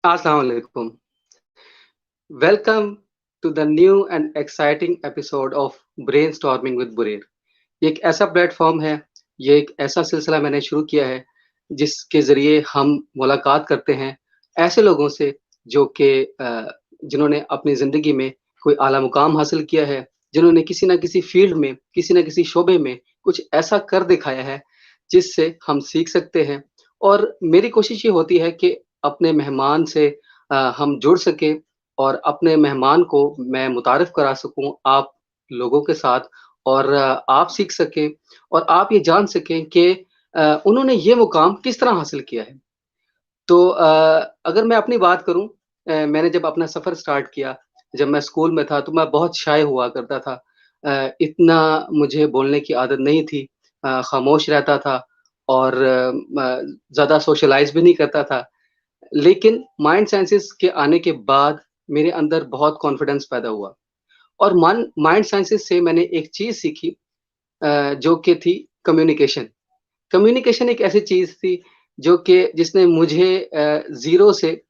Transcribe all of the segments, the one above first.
Assalamu alaikum. Welcome to the new and exciting episode of Brainstorming with Bureer. ये एक ऐसा platform है, ये एक ऐसा सिलसिला मैंने शुरू किया है, जिसके ज़रिए हम मुलाकात करते हैं ऐसे लोगों से जो कि जिन्होंने अपनी ज़िंदगी में कोई आला मुकाम हासिल किया है, जिन्होंने किसी न किसी फ़ील्ड में, किसी न किसी शोबे में कुछ ऐसा कर दिखाया है, जिससे हम सीख सकते हैं। और मेरी कोशिश ये होती है कि अपने मेहमान से हम जुड़ सकें और अपने मेहमान को मैं मुतारिफ़ करा सकूँ आप लोगों के साथ और आप सीख सकें और आप ये जान सकें कि उन्होंने ये मुकाम किस तरह हासिल किया है। तो अगर मैं अपनी बात करूँ मैंने जब अपना सफ़र स्टार्ट किया, जब मैं स्कूल में था तो मैं बहुत शाय हुआ करता था। इतना मुझे बोलने की आदत नहीं थी। खामोश रहता था और ज़्यादा सोशलाइज़ भी नहीं करता था। लेकिन माइंड साइंसेज़ के आने के बाद मेरे अंदर बहुत कॉन्फिडेंस पैदा हुआ और मन माइंड साइंसेज़ से मैंने एक चीज़ सीखी जो कि थी कम्युनिकेशन। कम्युनिकेशन एक ऐसी चीज़ थी जो कि जिसने मुझे ज़ीरो से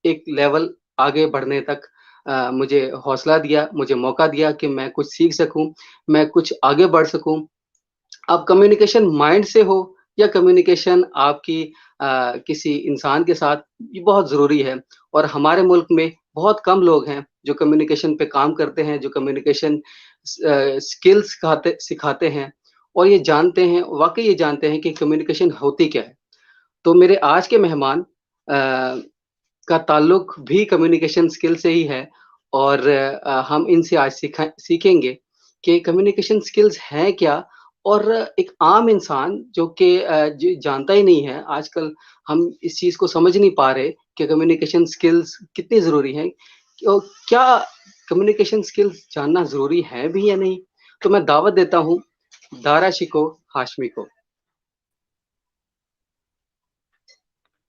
एक लेवल आगे बढ़ने तक मुझे हौसला दिया, मुझे मौका दिया कि मैं कुछ सीख सकूँ, मैं कुछ आगे बढ़ सकूँ। अब कम्युनिकेशन माइंड से हो या कम्युनिकेशन आपकी किसी इंसान के साथ, ये बहुत ज़रूरी है और हमारे मुल्क में बहुत कम लोग हैं जो कम्युनिकेशन पे काम करते हैं, जो कम्युनिकेशन स्किल्स सिखाते सिखाते हैं और ये जानते हैं वाक़ई ये जानते हैं कि कम्युनिकेशन होती क्या है। तो मेरे आज के मेहमान का ताल्लुक भी कम्युनिकेशन स्किल से ही है और हम इनसे आज सीखेंगे कि कम्युनिकेशन स्किल्स हैं क्या? और एक आम इंसान जो कि जानता ही नहीं है, आजकल हम इस चीज़ को समझ नहीं पा रहे कि कम्युनिकेशन स्किल्स कितनी ज़रूरी हैं। क्यों क्या कम्युनिकेशन स्किल्स जानना ज़रूरी है भी या नहीं? तो मैं दावत देता हूँ दारा शिको हाशमी को।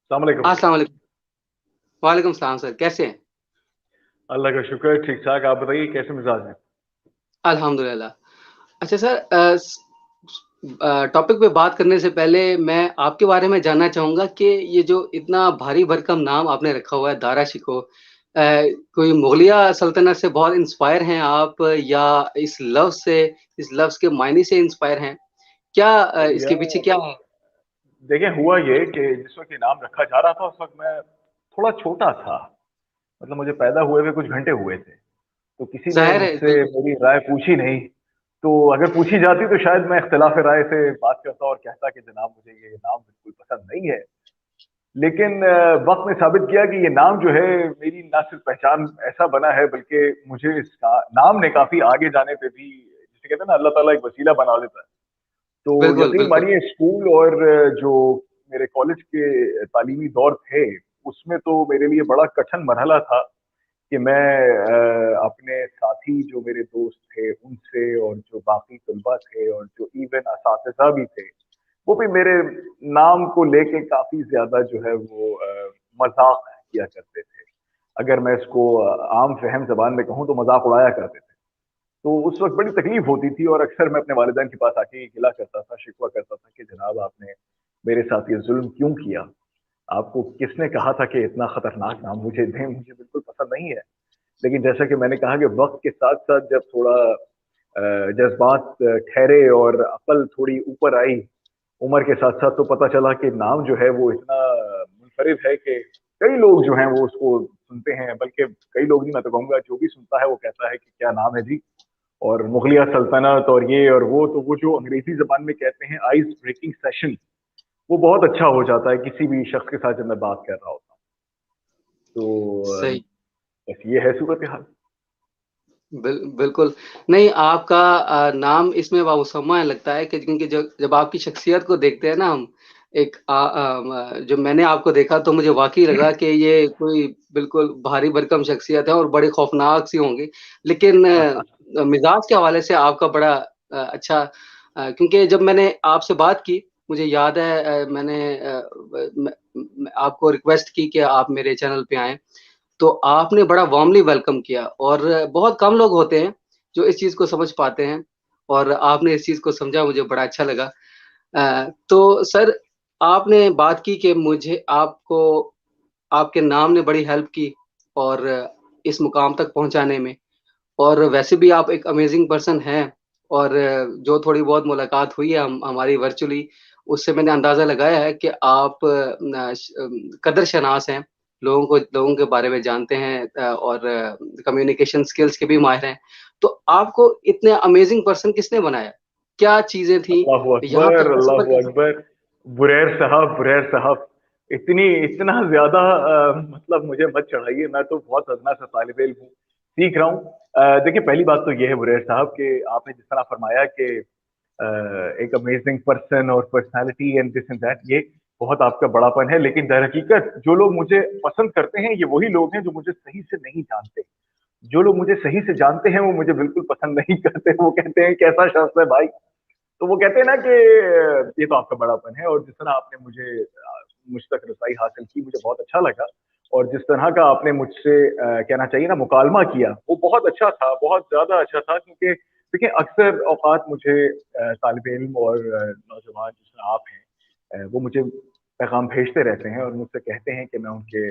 अस्सलाम वालेकुम। अस्सलाम वालेकुम। वालेकुम सलाम सर, कैसे हैं? अल्लाह का शुक्र, ठीक ठाक। आप बताइए कैसे मिजाज हैं? अल्हम्दुलिल्लाह। अच्छा सर टॉपिक पे बात करने से पहले मैं आपके बारे में जानना चाहूँगा कि ये जो इतना भारी भरकम नाम आपने रखा हुआ है दारा शिकोह कोई मुगलिया सल्तनत से बहुत इंस्पायर हैं आप या इस लफ्ज़ से इस लफ्ज़ के मायने से इंस्पायर हैं? क्या या इसके पीछे क्या है? देखिए, हुआ ये कि जिस वक्त ये नाम रखा जा रहा था उस वक्त मैं थोड़ा छोटा था। मतलब मुझे पैदा हुए हुए कुछ घंटे हुए थे, तो किसी ने ज़ाहिर है, मुझसे बिल्कुल। मेरी राय पूछी नहीं। तो अगर पूछी जाती तो शायद मैं इख्तिलाफ राय से बात करता और कहता कि जनाब मुझे ये नाम बिल्कुल पसंद नहीं है। लेकिन वक्त ने साबित किया कि ये नाम जो है मेरी ना सिर्फ पहचान ऐसा बना है, बल्कि मुझे इस नाम ने काफी आगे जाने पे भी, जिसे कहते हैं ना, अल्लाह ताला एक वसीला बना देता है। तो बिल्कुल, यकीन बिल्कुल। मानिए, स्कूल और जो मेरे कॉलेज के तालीमी दौर थे, उसमें तो मेरे लिए बड़ा कठिन मरहला था कि मैं अपने साथी जो मेरे दोस्त थे उनसे, और जो बाकी तलबा थे, और जो इवन असातिज़ा भी थे, वो भी मेरे नाम को लेके काफी ज्यादा जो है वो मजाक किया करते थे। अगर मैं इसको आम फहम जबान में कहूँ तो मजाक उड़ाया करते थे। तो उस वक्त बड़ी तकलीफ होती थी और अक्सर मैं अपने वालिदैन के पास आके गिला करता था, शिकवा करता था कि जनाब आपने मेरे साथ ये जुल्म क्यों किया? आपको किसने कहा था कि इतना खतरनाक नाम मुझे दें? मुझे बिल्कुल पसंद नहीं है। लेकिन जैसा कि मैंने कहा कि वक्त के साथ साथ जब थोड़ा जज्बात ठहरे और अकल थोड़ी ऊपर आई उम्र के साथ साथ, तो पता चला कि नाम जो है वो इतना मुनफरिद है कि कई लोग जो हैं वो उसको सुनते हैं। बल्कि कई लोग नहीं, मैं तो कहूँगा जो भी सुनता है वो कहता है कि क्या नाम है जी। और मुगलिया सल्तनत और ये और वो, तो वो जो अंग्रेजी जबान में कहते हैं आइस ब्रेकिंग सेशन, वो बहुत अच्छा हो जाता है किसी भी शख्स के साथ जब मैं बात कर रहा होता हूँ। तो सही। बस ये है सूरत हाल। बिल्कुल। नहीं आपका नाम इसमें वामुसम्मा लगता है कि क्योंकि जब जब आपकी शख्सियत को देखते हैं ना हम, एक जब मैंने आपको देखा तो मुझे वाक़ई लगा कि ये कोई बिल्कुल भारी भरकम शख्सियत है और बड़े खौफ़नाक सी होंगी। लेकिन मिज़ाज के हवाले से आपका बड़ा अच्छा क्योंकि जब मैंने आपसे बात की, मुझे याद है मैंने ब मैं आपको रिक्वेस्ट की कि आप मेरे चैनल पे आएँ। तो आपने बड़ा वार्मली वेलकम किया और बहुत कम लोग होते हैं जो इस चीज़ को समझ पाते हैं और आपने इस चीज़ को समझा मुझे बड़ा अच्छा लगा। तो सर आपने बात की कि मुझे आपको आपके नाम ने बड़ी हेल्प की और इस मुकाम तक पहुंचाने में। और वैसे भी आप एक अमेजिंग पर्सन हैं और जो थोड़ी बहुत मुलाकात हुई है हमारी वर्चुअली, उससे मैंने अंदाजा लगाया है कि आप कदर शनास हैं, लोगों के बारे में जानते हैं और कम्युनिकेशन स्किल्स के भी माहिर हैं। तो आपको इतने अमेजिंग पर्सन किसने बनाया? क्या चीजें थी? अल्लाह यहाँ तक अकबर, का सफर अल्लाह कैसे? अकबर। बुरैर साहब, इतना ज्यादा मतलब मुझे मत चढ़ाइए, मैं तो बहुत अदना सा तालिब इल्म हूँ, सीख रहा हूँ। देखिए, पहली बात तो ये है बुरैर साहब कि आपने जिस तरह फरमाया कि एक अमेजिंग पर्सन और personality and this and that, ये बहुत आपका बड़ापन है। लेकिन दर हकीकत जो लोग मुझे पसंद करते हैं, ये वही लोग हैं जो मुझे सही से नहीं जानते। जो लोग मुझे सही से जानते हैं वो मुझे बिल्कुल पसंद नहीं करते। वो कहते हैं कैसा शख्स है भाई। तो वो कहते हैं ना कि ये तो आपका बड़ापन है। और जिस तरह आपने मुझ तक रसाई हासिल की, मुझे बहुत अच्छा लगा। और जिस तरह का आपने मुझसे कहना चाहिए ना मुकालमा किया, वो बहुत अच्छा था, बहुत ज्यादा अच्छा था। क्योंकि देखिए, अक्सर औकात मुझे तालिब इल्म और नौजवान जिस तरह आप हैं, वो मुझे पैगाम भेजते रहते हैं और मुझसे कहते हैं कि मैं उनके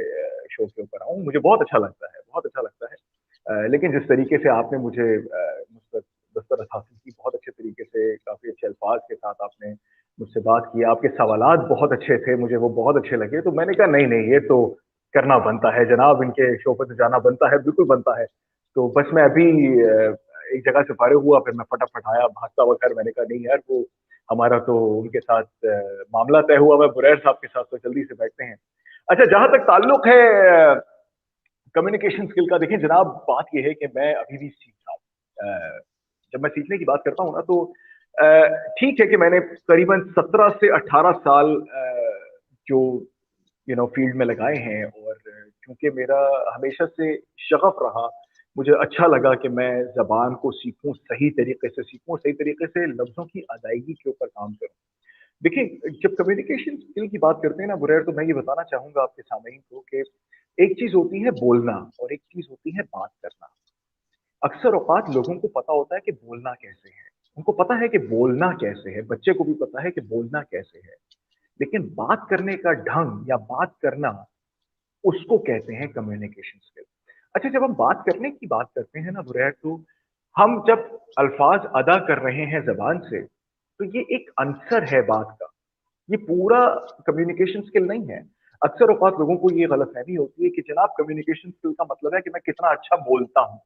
शो के ऊपर आऊँ। मुझे बहुत अच्छा लगता है, बहुत अच्छा लगता है। लेकिन जिस तरीके से आपने मुझ तक दस्तरस हासिल की, बहुत अच्छे तरीके से, काफी अच्छे अल्फाज के साथ आपने मुझसे बात की, आपके सवालात बहुत अच्छे थे, मुझे वो बहुत अच्छे लगे। तो मैंने कहा नहीं नहीं, ये तो करना बनता है जनाब, इनके शो पर तो जाना बनता है, बिल्कुल बनता है। तो बस मैं अभी एक जगह से फारिग हुआ, फिर मैं फटाफट आया भागता हुआ घर। मैंने कहा नहीं यार, वो हमारा तो उनके साथ मामला तय हुआ, मैं बुरैर साहब के साथ तो जल्दी से बैठते हैं। अच्छा, जहां तक ताल्लुक है कम्युनिकेशन स्किल का, देखिए जनाब, बात यह है कि मैं अभी भी सीख रहा हूँ। जब मैं सीखने की बात करता हूँ ना, तो ठीक है कि मैंने करीबन 17 से 18 साल जो फील्ड में लगाए हैं। और क्योंकि मेरा हमेशा से शगफ रहा, मुझे अच्छा लगा कि मैं जबान को सीखूं, सही तरीके से सीखूं, सही तरीके से लफ्जों की अदायगी के ऊपर काम करूं। देखिए, जब कम्युनिकेशन स्किल की बात करते हैं ना बुरैर, तो मैं ये बताना चाहूंगा आपके सामने को कि एक चीज होती है बोलना और एक चीज होती है बात करना। अक्सर औकात लोगों को पता होता है कि बोलना कैसे है, उनको पता है कि बोलना कैसे है, बच्चे को भी पता है कि बोलना कैसे है। लेकिन बात करने का ढंग या बात करना, उसको कहते हैं कम्युनिकेशन स्किल। अच्छा, जब हम बात करने की बात करते हैं ना बुरैर, तो हम जब अल्फाज अदा कर रहे हैं जबान से, तो ये एक अंसर है बात का, ये पूरा कम्युनिकेशन स्किल नहीं है। अक्सर औकात लोगों को ये गलतफहमी होती है कि जनाब कम्युनिकेशन स्किल का मतलब है कि मैं कितना अच्छा बोलता हूं।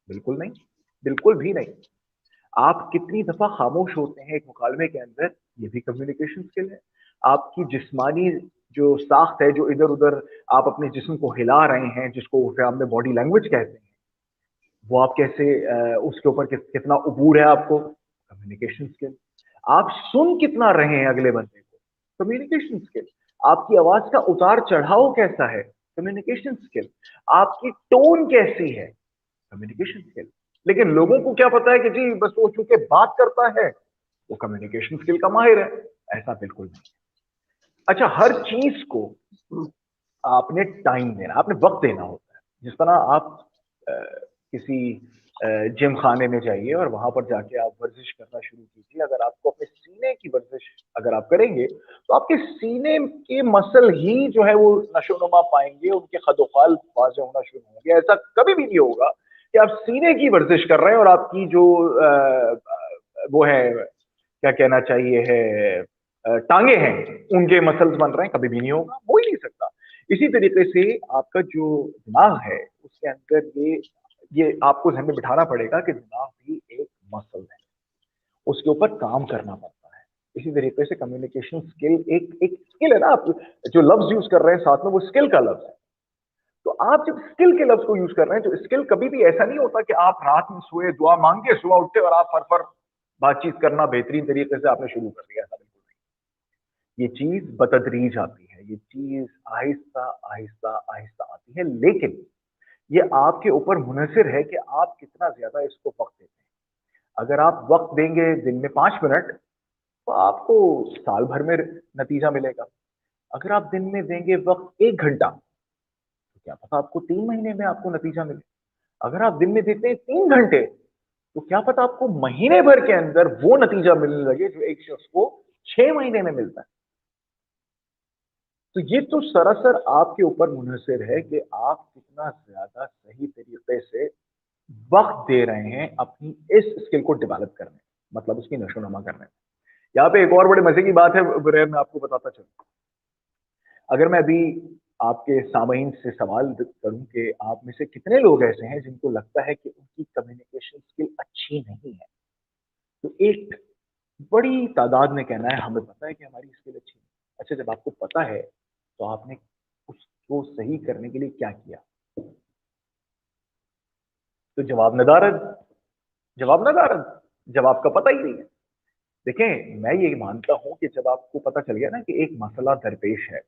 बिल्कुल नहीं, बिल्कुल भी नहीं। आप कितनी दफा खामोश होते हैं एक मुकालमे के अंदर, ये भी कम्युनिकेशन स्किल है। आपकी जिस्मानी जो साख्त है, जो इधर उधर आप अपने जिस्म को हिला रहे हैं, जिसको हमने बॉडी लैंग्वेज कहते हैं, वो आप कैसे उसके ऊपर कितना उबूर है आपको, कम्युनिकेशन स्किल। आप सुन कितना रहे हैं अगले बंदे को, कम्युनिकेशन स्किल। आपकी आवाज का उतार चढ़ाव कैसा है, कम्युनिकेशन स्किल। आपकी टोन कैसी है, कम्युनिकेशन स्किल। लेकिन लोगों को क्या पता है कि जी बस वो चूंकि बात करता है, वो कम्युनिकेशन स्किल का माहिर है। ऐसा बिल्कुल नहीं। अच्छा, हर चीज को आपने टाइम देना, आपने वक्त देना होता है। जिस तरह आप किसी जिम खाने में जाइए और वहां पर जाके आप वर्जिश करना शुरू कीजिए। अगर आपको अपने सीने की वर्जिश अगर आप करेंगे, तो आपके सीने के मसल ही जो है वो नशोनुमा पाएंगे, उनके खदोखाल वाजे होना शुरू होंगे। ऐसा कभी भी नहीं होगा कि आप सीने की वर्जिश कर रहे हैं और आपकी जो वो है, क्या कहना चाहिए है, टांगे हैं, उनके मसल्स बन रहे हैं। कभी भी नहीं होगा, हो ही नहीं सकता। इसी तरीके से आपका जो दिमाग है, उसके अंदर ये आपको ध्यान में बिठाना पड़ेगा कि दिमाग भी एक मसल है, उसके ऊपर काम करना पड़ता है। इसी तरीके से कम्युनिकेशन स्किल एक एक स्किल है ना। आप जो लफ्ज यूज कर रहे हैं साथ में, वो स्किल का लफ्ज है। तो आप जब स्किल के लफ्ज को यूज कर रहे हैं, तो स्किल कभी भी ऐसा नहीं होता कि आप रात में सोए, दुआ मांगे, सुबह उठते और आप फर बातचीत करना बेहतरीन तरीके से आपने शुरू कर दिया। ऐसा बिल्कुल नहीं। ये चीज बतदरीज आती है, ये चीज आहिस्ता आहिस्ता आहिस्ता आती है। लेकिन ये आपके ऊपर मुनहसिर है कि आप कितना ज्यादा इसको वक्त देते हैं। अगर आप वक्त देंगे दिन में 5 मिनट, तो आपको साल भर में नतीजा मिलेगा। अगर आप दिन में देंगे वक्त 1 घंटा, तो क्या पता आपको 3 महीने में आपको नतीजा मिले। अगर आप दिन में देते हैं 3 घंटे, तो क्या पता आपको महीने भर के अंदर वो नतीजा मिलने लगे जो एक शख्स को 6 महीने में मिलता है। तो ये तो सरासर आपके ऊपर मुनहसर है कि आप कितना ज्यादा सही तरीके से वक्त दे रहे हैं अपनी इस स्किल को डेवलप करने में, मतलब उसकी नशोनमा करने में। यहाँ पे एक और बड़े मजे की बात है बुरेर, मैं आपको बताता चलूं। अगर मैं अभी आपके सामईन से सवाल करूं कि आप में से कितने लोग ऐसे हैं जिनको लगता है कि उनकी कम्युनिकेशन स्किल अच्छी नहीं है, तो एक बड़ी तादाद में कहना है हमें पता है कि हमारी स्किल अच्छी है। अच्छा, जब आपको पता है तो आपने उसको सही करने के लिए क्या किया? तो जवाब नदारद, जवाब नदारद, जवाब का पता ही नहीं है। देखें, मैं ये मानता हूं कि जब आपको पता चल गया ना कि एक मसला दरपेश है,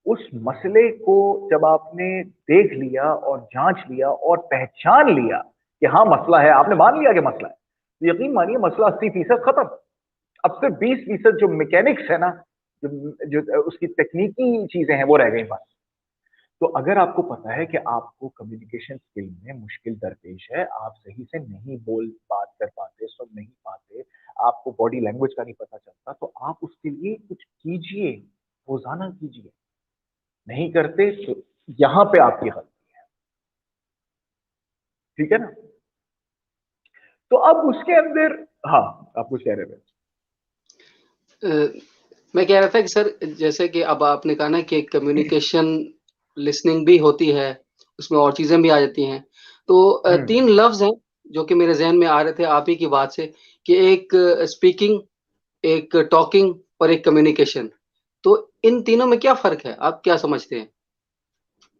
उस मसले को जब आपने देख लिया और जांच लिया और पहचान लिया कि हाँ मसला है, आपने मान लिया कि मसला है, तो यकीन मानिए मसला 80% खत्म। अब सिर्फ 20% जो मैकेनिक्स है ना, जो उसकी तकनीकी चीजें हैं वो रह गई बस। तो अगर आपको पता है कि आपको कम्युनिकेशन स्किल में मुश्किल दरपेश है, आप सही से नहीं बोल बात कर पाते, सुन नहीं पाते, आपको बॉडी लैंग्वेज का नहीं पता चलता, तो आप उसके लिए कुछ कीजिए, रोजाना कीजिए। नहीं करते तो यहां पे आपकी गलती है, ठीक है ना? तो अब उसके अंदर, हाँ, आप कुछ कह रहे थे। मैं कह रहा था कि सर, जैसे कि अब आपने कहा ना कि कम्युनिकेशन लिसनिंग भी होती है, उसमें और चीजें भी आ जाती हैं। तो हम्म। 3 लफ्ज हैं जो कि मेरे ज़हन में आ रहे थे आप ही की बात से, कि एक स्पीकिंग, एक टॉकिंग और एक कम्युनिकेशन। तो इन तीनों में क्या फ़र्क है? आप क्या समझते हैं?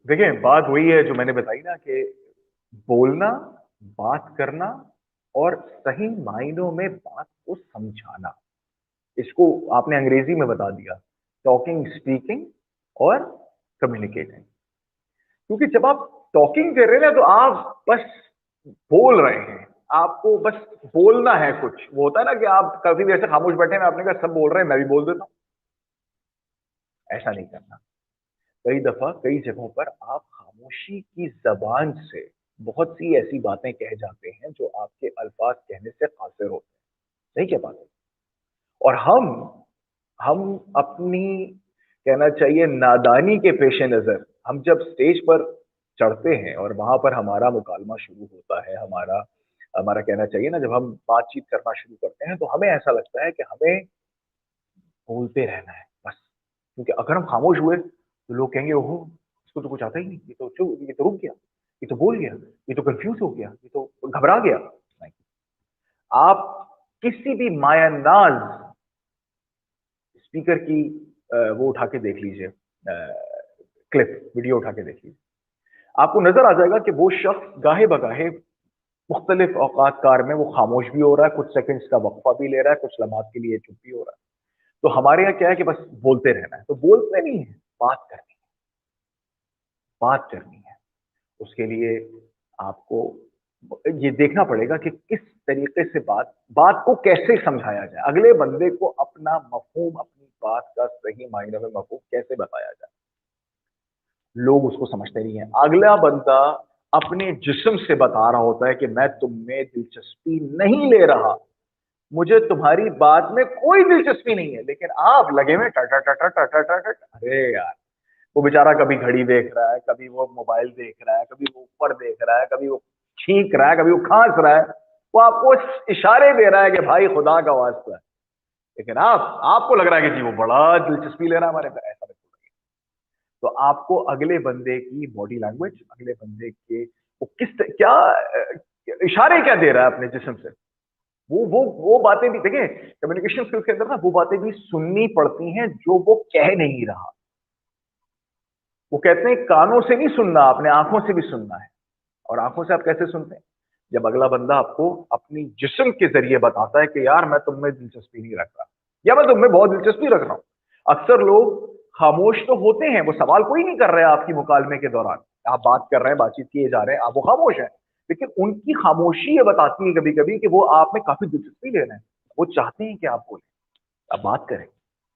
देखिए, बात वही है जो मैंने बताई ना कि बोलना, बात करना और सही मायनों में बात को समझाना, इसको आपने अंग्रेजी में बता दिया, टॉकिंग, स्पीकिंग और कम्युनिकेटिंग। क्योंकि जब आप टॉकिंग कर रहे हैं ना तो आप बस बोल रहे हैं, आपको बस बोलना है कुछ। वो होता है ना कि आप कभी भी ऐसे खामोश बैठे हैं, आपने कहा सब बोल रहे हैं मैं भी बोल देता हूं। ऐसा नहीं करना। कई दफा कई जगहों पर आप खामोशी की जबान से बहुत सी ऐसी बातें कह जाते हैं जो आपके अल्फाज कहने से कासिर होते हैं, नहीं कह पाते। और हम अपनी, कहना चाहिए, नादानी के पेश नजर हम जब स्टेज पर चढ़ते हैं और वहां पर हमारा मुकालमा शुरू होता है, हमारा हमारा कहना चाहिए ना, जब हम बातचीत करना शुरू करते हैं तो हमें ऐसा लगता है कि हमें बोलते रहना है बस। क्योंकि अगर हम खामोश हुए तो लोग कहेंगे ओहो, इसको तो कुछ आता ही नहीं, ये तो रुक गया, ये तो बोल गया, ये तो कंफ्यूज हो गया, ये तो घबरा गया। नहीं, आप किसी भी मायानाज स्पीकर की वो उठा के देख लीजिए, क्लिप वीडियो उठा के देख लीजिए, आपको नजर आ जाएगा कि वो शख्स गाहे बगाहे मुख्तलिफ औकात कार में वो खामोश भी हो रहा है, कुछ सेकंड्स का वक्फा भी ले रहा है, कुछ लम्हात के लिए चुप भी हो रहा है। तो हमारे यहाँ क्या है कि बस बोलते रहना है, तो बोलते नहीं है, बात करनी है, बात करनी है। उसके लिए आपको ये देखना पड़ेगा कि किस तरीके से बात बात को कैसे समझाया जाए, अगले बंदे को अपना मफहूम, अपनी बात का सही मायने में मफहूम कैसे बताया जाए। लोग उसको समझते नहीं है। अगला बंदा अपने जिस्म से बता रहा होता है कि मैं तुम में दिलचस्पी नहीं ले रहा, मुझे तुम्हारी बात में कोई दिलचस्पी नहीं है, लेकिन आप लगे हुए टा टा टा टा टा टा टा टा। अरे यार, वो बेचारा कभी घड़ी देख रहा है, कभी वो मोबाइल देख रहा है, कभी वो ऊपर देख रहा है, कभी वो छींक रहा है, कभी वो खांस रहा है, वो आपको इशारे दे रहा है कि भाई खुदा का वास्ता है। लेकिन आपको लग रहा है कि जी वो बड़ा दिलचस्पी ले रहा है हमारे अंदर, ऐसा बिल्कुल नहीं। तो आपको अगले बंदे की बॉडी लैंग्वेज, अगले बंदे के वो क्या इशारे क्या दे रहा है अपने जिस्म से, वो बातें भी देखिए, कम्युनिकेशन स्किल्स के अंदर ना वो बातें भी सुननी पड़ती हैं जो वो कह नहीं रहा। वो कहते हैं कानों से नहीं सुनना, आपने आंखों से भी सुनना है। और आंखों से आप कैसे सुनते हैं? जब अगला बंदा आपको अपनी जिस्म के जरिए बताता है कि यार मैं तुम में दिलचस्पी नहीं रख रहा, या मैं तुम में बहुत दिलचस्पी रख रहा हूं। अक्सर लोग खामोश तो होते हैं, वो सवाल कोई नहीं कर रहे हैं आपकी मुकालमे के दौरान, आप बात कर रहे हैं, बातचीत किए जा रहे हैं, आप वो खामोश है, लेकिन उनकी खामोशी ये बताती है कभी कभी कि वो आप में काफी दिलचस्पी ले रहे हैं, वो चाहते हैं कि आप बोले, आप बात करें।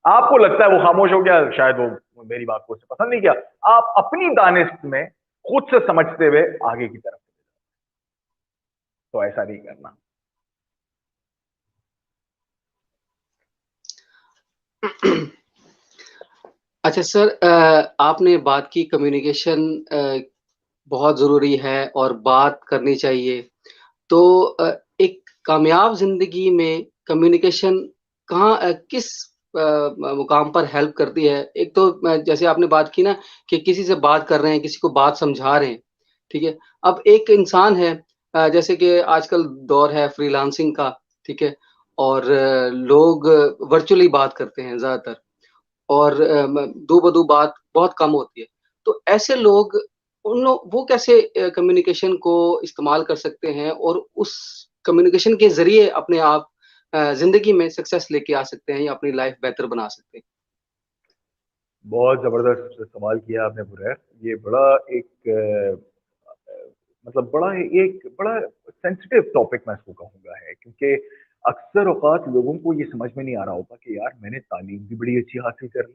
आपको लगता है वो खामोश हो गया, शायद वो मेरी बात को उसने पसंद नहीं किया, आप अपनी दानिश में खुद से समझते हुए आगे की तरफ। तो ऐसा नहीं करना। अच्छा सर, आपने बात की कम्युनिकेशन बहुत ज़रूरी है और बात करनी चाहिए। तो एक कामयाब ज़िंदगी में कम्युनिकेशन किस मुकाम पर हेल्प करती है? एक तो जैसे आपने बात की ना कि किसी से बात कर रहे हैं, किसी को बात समझा रहे हैं, ठीक है? अब एक इंसान है, जैसे कि आजकल दौर है फ्रीलांसिंग का, ठीक है? और लोग वर्चुअली बात करते हैं ज़्यादातर। और दो-बदू बात बहुत कम होती है। तो ऐसे लोग वो कैसे कम्युनिकेशन को इस्तेमाल कर सकते हैं और उस कम्युनिकेशन के ज़रिए अपने आप ज़िंदगी में सक्सेस लेके आ सकते हैं या अपनी लाइफ़ बेहतर बना सकते हैं? बहुत जबरदस्त सवाल किया आपने बुरैर। ये बड़ा एक मतलब बड़ा एक बड़ा सेंसिटिव टॉपिक मैं इसको कहूँगा है, क्योंकि अक्सर औक़ात लोगों को ये समझ में नहीं आ रहा होता कि यार मैंने तालीम भी बड़ी अच्छी हासिल कर ली,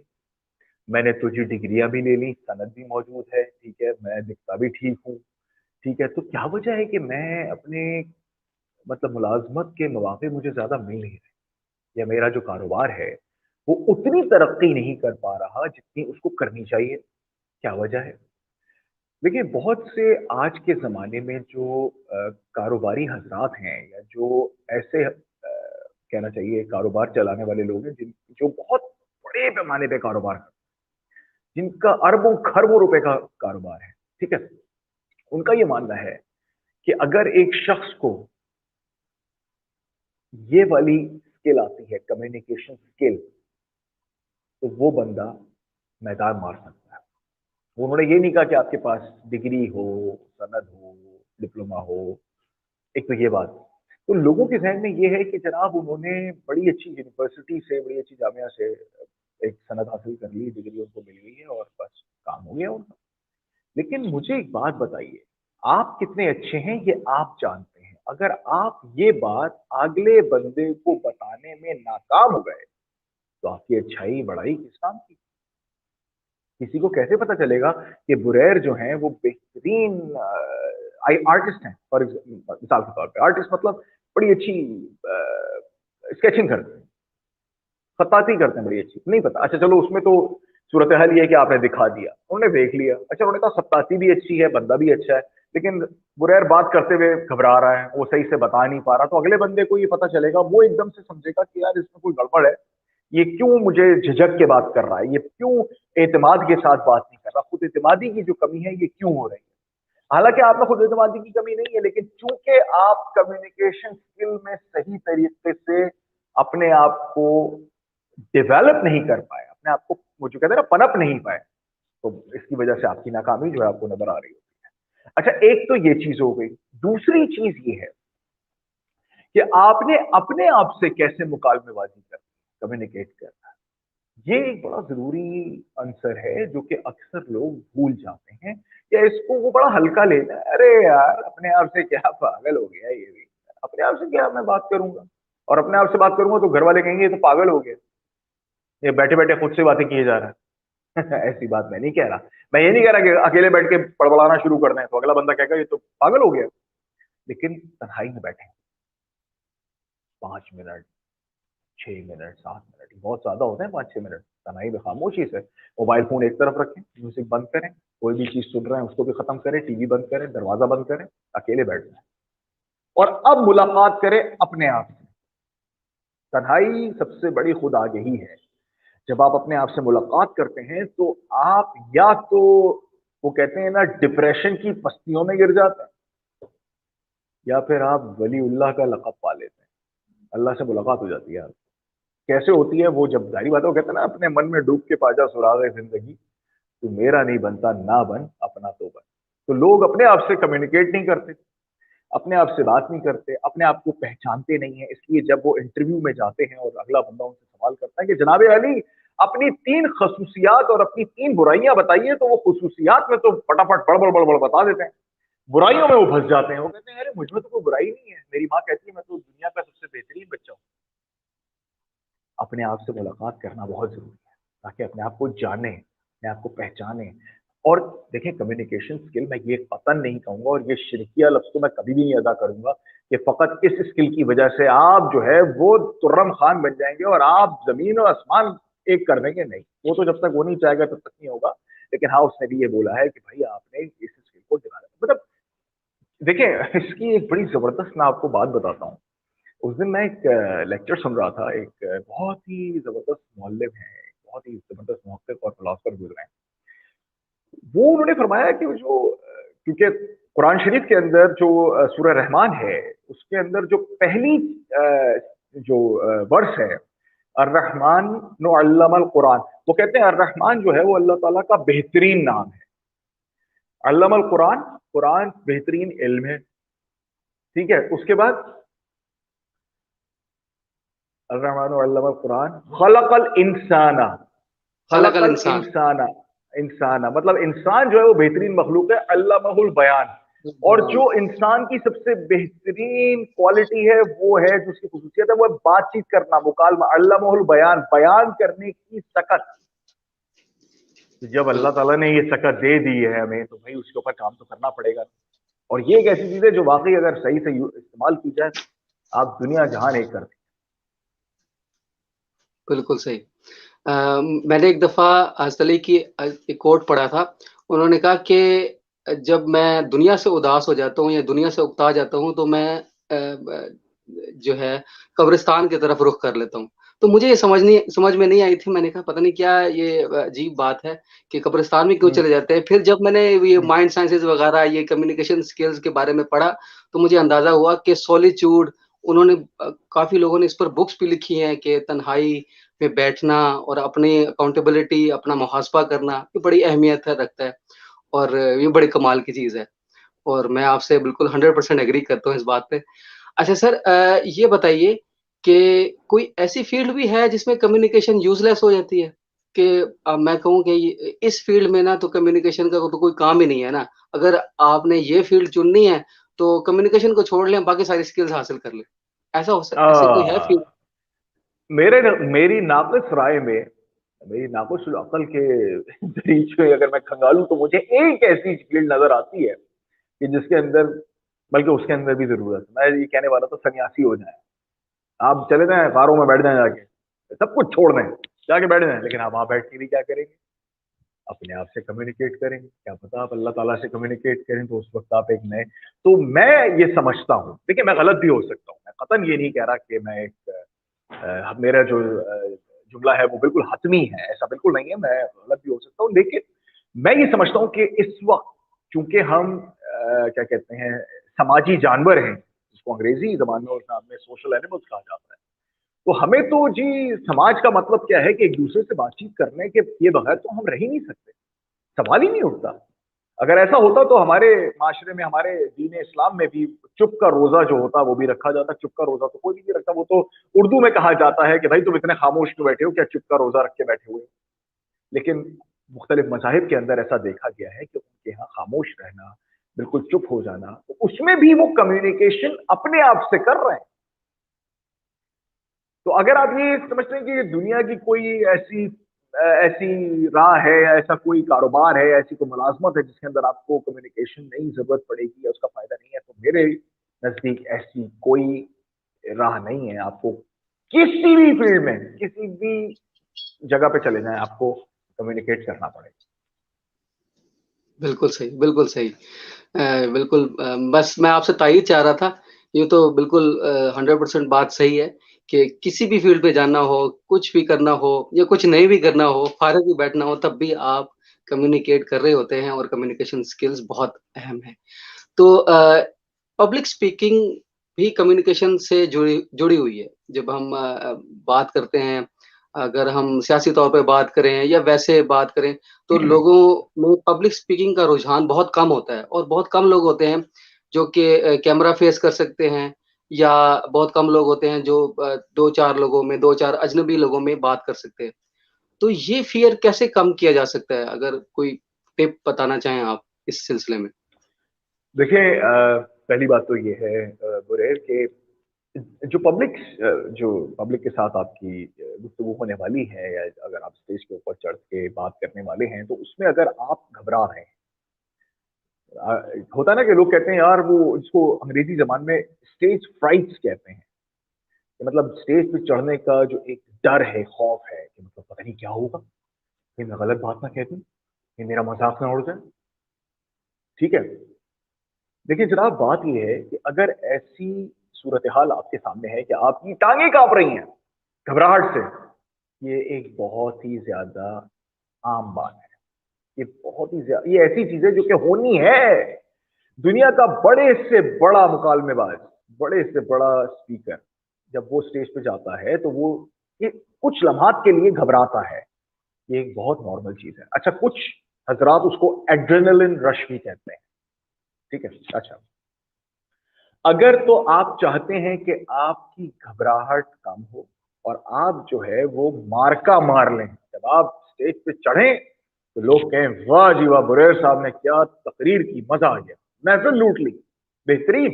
मैंने तो जी डिग्रियाँ भी ले ली, सनद भी मौजूद है, ठीक है, मैं दिखता भी ठीक हूँ, ठीक है, तो क्या वजह है कि मैं अपने मतलब मुलाज़मत के मौक़े मुझे ज़्यादा मिल नहीं रहे, या मेरा जो कारोबार है, वो उतनी तरक्की नहीं कर पा रहा जितनी उसको करनी चाहिए, क्या वजह है? देखिए, बहुत से आज के ज़माने में जो कारोबारी हज़रात हैं या जो ऐसे कहना चाहिए कारोबार चलाने वाले लोग हैं जो बहुत बड़े पैमाने पे कारोबार करते हैं, जिनका अरबों-खरबों रुपए का कारोबार है, ठीक है? उनका ये मानना है कि अगर एक शख्स को ये वाली स्किल आती है, कम्युनिकेशन स्किल, तो वो बंदा मैदान मार सकता है। उन्होंने ये नहीं कहा कि आपके पास डिग्री हो, सनद हो, डिप्लोमा हो, एक तो ये बात। तो लोगों के ज़हन में ये है कि जनाब उन्होंने बड़ी अच्छी यूनिवर्सिटी से, बड़ी अच्छी जामिया से एक सनद हासिल कर ली, डिग्री उनको मिल गई है और बस काम हो गया उनका। लेकिन मुझे एक बात बताइए, आप कितने अच्छे हैं ये आप जानते हैं। अगर आप ये बात अगले बंदे को बताने में नाकाम हो गए, तो आपकी अच्छाई, बड़ाई किस काम की? किसी को कैसे पता चलेगा कि बुरैर जो हैं वो बेहतरीन आर्टिस्ट हैं, फॉर मिसाल के तौर पे आर्टिस्ट मतलब बड़ी अच्छी स्केचिंग करते हैं, खत्ताती करते हैं बड़ी अच्छी, नहीं पता, अच्छा चलो उसमें तो सूरत हाल ये है कि आपने दिखा दिया, उन्होंने देख लिया, अच्छा उन्होंने कहा खत्ताती भी अच्छी है, बंदा भी अच्छा है, लेकिन बुरैर बात करते हुए घबरा रहा है, वो सही से बता नहीं पा रहा, तो अगले बंदे को ये पता चलेगा, वो एकदम से समझेगा कि यार इसमें कोई गड़बड़ है, ये क्यों मुझे झिझक के बात कर रहा है, ये क्यों एतमाद के साथ बात नहीं कर रहा, खुद एतमादी की जो कमी है ये क्यों हो रही है। हालांकि आप में खुद एतमादी की कमी नहीं है, लेकिन चूंकि आप कम्युनिकेशन स्किल में सही तरीके से अपने आप को डेवलप नहीं कर पाए, अपने आप को वो जो कहते हैं ना पनप नहीं पाए, तो इसकी वजह से आपकी नाकामी जो है आपको नजर आ रही होती है। अच्छा, एक तो ये चीज हो गई, दूसरी चीज ये है कि आपने अपने आप से कैसे मुकालमेबाजी करनी, कम्युनिकेट करना, ये एक बड़ा ज़रूरी आंसर है जो कि अक्सर लोग भूल जाते हैं या इसको वो बड़ा हल्का लेते हैं। अरे यार! अपने आप से क्या पागल हो गया ये भी। अपने आप से क्या मैं बात करूँगा और अपने आप से बात करूँगा तो घरवाले कहेंगे ये तो पागल हो गया। ये बैठे-बैठे खुद से बातें किए जा रहा है। ऐसी बात मैं नहीं कह रहा। मैं ये नहीं कह रहा कि अकेले बैठ के बड़बड़ाना शुरू कर दें तो अगला बंदा कहेगा ये तो पागल हो गया। लेकिन तन्हाई में बैठें, 5 मिनट 6 मिनट, 7 मिनट, बहुत ज़्यादा होते हैं 5-6 मिनट। तन्हाई में खामोशी से मोबाइल फ़ोन एक तरफ रखें, म्यूज़िक बंद करें, कोई भी चीज़ सुन रहे हैं उसको भी ख़त्म करें, टीवी बंद करें, दरवाज़ा बंद करें, अकेले बैठ जाएँ और अब मुलाकात करें अपने आप से। तन्हाई सबसे बड़ी खुद आगाही है। जब आप अपने आप से मुलाकात करते हैं तो आप या तो वो कहते हैं ना डिप्रेशन की पस्तियों में गिर जाते हैं या फिर आप वलीउल्लाह का लक़ब पा लेते हैं। अल्लाह से मुलाकात हो जाती है आपकी। कैसे होती है वो, जब ज़ाहिर बात है वो कहते हैं ना अपने मन में डूब के पाजा सुराग़े ज़िंदगी, तू मेरा नहीं बनता ना बन, अपना तो बन। तो लोग अपने आप से कम्युनिकेट नहीं करते, अपने आप से बात नहीं करते, अपने आप को पहचानते नहीं हैं, इसलिए जब वो इंटरव्यू में जाते हैं और अगला बंदा उनसे सवाल करता है कि जनाब अली अपनी 3 ख़ुसूसियात और अपनी 3 बुराइयाँ बताइए, तो वो ख़ुसूसियात में तो फटाफट बड़बड़, बड़बड़ बता देते हैं। बुराइयों में वो फँस जाते हैं, वो कहते हैं अरे मुझ में तो कोई बुराई नहीं है, मेरी माँ कहती है मैं तो दुनिया का सबसे बेहतरीन बच्चा हूँ। अपने आप से मुलाकात करना बहुत ज़रूरी है, ताकि अपने आप को जानें, अपने आप को पहचानें। और देखिए कम्युनिकेशन स्किल मैं ये कतई नहीं कहूँगा और ये शिरकिया लफ्ज़ तो मैं कभी भी नहीं अदा करूँगा कि फ़क़त इस स्किल की वजह से आप जो है वो तुर्रम खान बन जाएँगे और आप ज़मीन और आसमान एक कर देंगे, नहीं, वो तो जब तक वो नहीं चाहेगा तब तक नहीं होगा। लेकिन हाँ, उसने भी ये बोला है कि भाई आपने इस स्किल को डेवलप, मतलब देखिए इसकी एक बड़ी जबरदस्त मैं आपको बात बताता हूँ। उस दिन मैं एक लेक्चर सुन रहा था, एक बहुत ही जबरदस्त मौलवी हैं, बहुत ही जबरदस्त मुहक्किक और फिलोसफर गुजरे हैं। वो उन्होंने फरमाया कि जो क्योंकि कुरान शरीफ के अंदर जो सूरह रहमान है, उसके अंदर जो पहली जो वर्ष है, अर्रहमान नो अल्लमल कुरान, वो कहते हैं अर्रहमान जो है वो अल्लाह ताला का बेहतरीन नाम है। अल्लमल कुरान, कुरान बेहतरीन इल्म है, ठीक है। उसके बाद अर्रहमान अल्लमल कुरान खलकल इंसाना, खलकल खलकल इंसान। इंसाना, इंसाना मतलब इंसान जो है वो बेहतरीन मखलूक है, अल्लामहुल बयान। और जो इंसान की सबसे बेहतरीन क्वालिटी है वो है, जो उसकी खुसूसियत है वो है बातचीत करना, मुकालमा, अल्लामहुल बयान, बयान करने की सकत। तो जब अल्लाह बिल्कुल ताला ने ये सकत दे दी है हमें, तो भाई उसके ऊपर काम तो करना पड़ेगा। और ये एक ऐसी चीज है जो वाकई अगर सही से इस्तेमाल की जाए, आप दुनिया जहान एक कर बिल्कुल सही। मैंने एक दफ़ा हंसली की एक कोट पढ़ा था। उन्होंने कहा कि जब मैं दुनिया से उदास हो जाता हूँ या दुनिया से उकता जाता हूँ तो मैं जो है कब्रिस्तान की तरफ रुख कर लेता हूँ। तो मुझे ये समझ में नहीं आई थी। मैंने कहा पता नहीं क्या ये अजीब बात है कि कब्रिस्तान में क्यों दें। चले जाते हैं। फिर जब मैंने ये हम्म, माइंड साइंसेज़ वगैरह ये कम्युनिकेशन स्किल्स के बारे में पढ़ा, तो मुझे अंदाज़ा हुआ कि सॉलिट्यूड उन्होंने काफ़ी लोगों ने इस पर बुक्स भी लिखी हैं कि तन्हाई में बैठना और अपनी अकाउंटेबिलिटी, अपना मुहासबा करना, ये बड़ी अहमियत है रखता है और ये बड़ी कमाल की चीज़ है और मैं आपसे बिल्कुल 100% एग्री करता हूँ इस बात पे। अच्छा सर ये बताइए कि कोई ऐसी फ़ील्ड भी है जिसमें कम्युनिकेशन यूज़लेस हो जाती है? कि मैं कहूँ कि इस फ़ील्ड में ना तो कम्युनिकेशन का तो कोई काम ही नहीं है ना। अगर आपने ये फ़ील्ड चुननी है, तो कम्युनिकेशन को छोड़ लें, बाकी सारी स्किल्स हासिल कर लें। ऐसी कोई है फ़ील्ड? मेरी नाक़िस राय में, मेरी नाक़िस अक़ल के दरीच में अगर मैं खंगालूँ तो मुझे एक ऐसी फील्ड नज़र आती है कि जिसके अंदर, बल्कि उसके अंदर भी ज़रूरत है। मैं ये कहने वाला था सन्यासी हो जाएँ। आप चले जाएँ गारों में बैठ जाएँ जाके, सब कुछ छोड़ दें, जाके बैठ जाएँ, लेकिन आप वहाँ बैठ के भी क्या करेंगे? अपने आप से कम्युनिकेट करेंगे। क्या पता आप अल्लाह ताला से कम्युनिकेट करें तो उस वक़्त आप एक नए, तो मैं ये समझता हूँ, देखिए मैं गलत भी हो सकता हूँ। मैं कतई ये नहीं कह रहा कि मैं एक मेरा जो जुमला है वो बिल्कुल हतमी है, ऐसा बिल्कुल नहीं है, मैं गलत भी हो सकता हूँ। लेकिन मैं ये समझता हूँ कि इस वक़्त चूँकि हम क्या कहते हैं, समाजी जानवर हैं, जिसको अंग्रेज़ी ज़बान में और में सोशल एनिमल्स कहा जाता है। तो हमें तो जी समाज का मतलब क्या है कि एक-दूसरे से बातचीत करने के किए बगैर तो हम रह ही नहीं सकते। सवाल ही नहीं उठता। अगर ऐसा होता तो हमारे माशरे में, हमारे दीन इस्लाम में भी चुप का रोज़ा जो होता वो भी रखा जाता। चुप का रोज़ा तो कोई भी नहीं रखता, वो तो उर्दू में कहा जाता है कि भाई तुम इतने खामोश क्यों बैठे हो, क्या चुप का रोज़ा रख के बैठे हुए हो? लेकिन मुख्तलिफ मज़ाहिब के अंदर ऐसा देखा गया है कि उनके यहाँ खामोश रहना, बिल्कुल चुप हो जाना, तो उसमें भी वो कम्युनिकेशन अपने आप से कर रहे हैं। तो अगर आप ये समझते हैं कि दुनिया की कोई ऐसी ऐसी राह है या ऐसा कोई कारोबार है, ऐसी कोई मुलाज़मत है जिसके अंदर आपको कम्युनिकेशन नहीं ज़रूरत पड़ेगी या उसका फ़ायदा नहीं है, तो मेरे नज़दीक ऐसी कोई राह नहीं है। आपको किसी भी फ़ील्ड में, किसी भी जगह पे चले जाएँ, आपको कम्युनिकेट करना पड़ेगा। बिल्कुल सही, बिल्कुल सही। बिल्कुल बस मैं आपसे तायीद चाह रहा था। ये तो बिल्कुल 100% बात सही है कि किसी भी फ़ील्ड पे जाना हो, कुछ भी करना हो या कुछ नहीं भी करना हो, फ़ारग भी बैठना हो, तब भी आप कम्युनिकेट कर रहे होते हैं और कम्युनिकेशन स्किल्स बहुत अहम है। तो पब्लिक स्पीकिंग भी कम्युनिकेशन से जुड़ी जुड़ी हुई है। जब हम बात करते हैं, अगर हम सियासी तौर पे बात करें या वैसे बात करें, तो लोगों में पब्लिक स्पीकिंग का रुझान बहुत कम होता है और बहुत कम लोग होते हैं जो कि कैमरा फेस कर सकते हैं या बहुत कम लोग होते हैं जो 2-4 लोगों में 2-4 अजनबी लोगों में बात कर सकते हैं। तो ये फ़ियर कैसे कम किया जा सकता है? अगर कोई टिप बताना चाहें आप इस सिलसिले में? देखिए पहली बात तो ये है बुरैर कि जो पब्लिक के साथ आपकी गुफ्तगू होने वाली है, या अगर आप स्टेज के ऊपर चढ़ के बात करने वाले हैं, तो उसमें अगर आप घबरा रहे हैं, होता है ना कि लोग कहते हैं यार, वो इसको अंग्रेजी ज़बान में स्टेज फ्राइट्स कहते हैं। कि मतलब स्टेज पे चढ़ने का जो एक डर है, खौफ है कि मतलब पता नहीं क्या होगा, कहीं मैं गलत बात ना कह दूं, कहीं मेरा मजाक ना उड़ जाए। ठीक है, देखिए जनाब, बात यह है कि अगर ऐसी सूरत हाल आपके सामने है कि आपकी टांगे कांप रही हैं घबराहट से, ये एक बहुत ही ज्यादा आम बात है। ये बहुत ही ज्यादा, ये ऐसी चीज है जो कि होनी है। दुनिया का बड़े से बड़ा मुकालमेबाज, बड़े से बड़ा स्पीकर, जब वो स्टेज पे जाता है तो वो ये कुछ लम्हात के लिए घबराता है। ये एक बहुत नॉर्मल चीज है। अच्छा, कुछ हजरात उसको एड्रेनलिन रश भी कहते हैं। ठीक है, अच्छा, अगर तो आप चाहते हैं कि आपकी घबराहट कम हो और आप जो है वो मार्का मार लें, जब आप स्टेज पे चढ़े तो लोग कहें वाह जी वाह, बुरैर साहब ने क्या तकरीर की, मजा आ गया, महफिल लूट ली, बेहतरीन।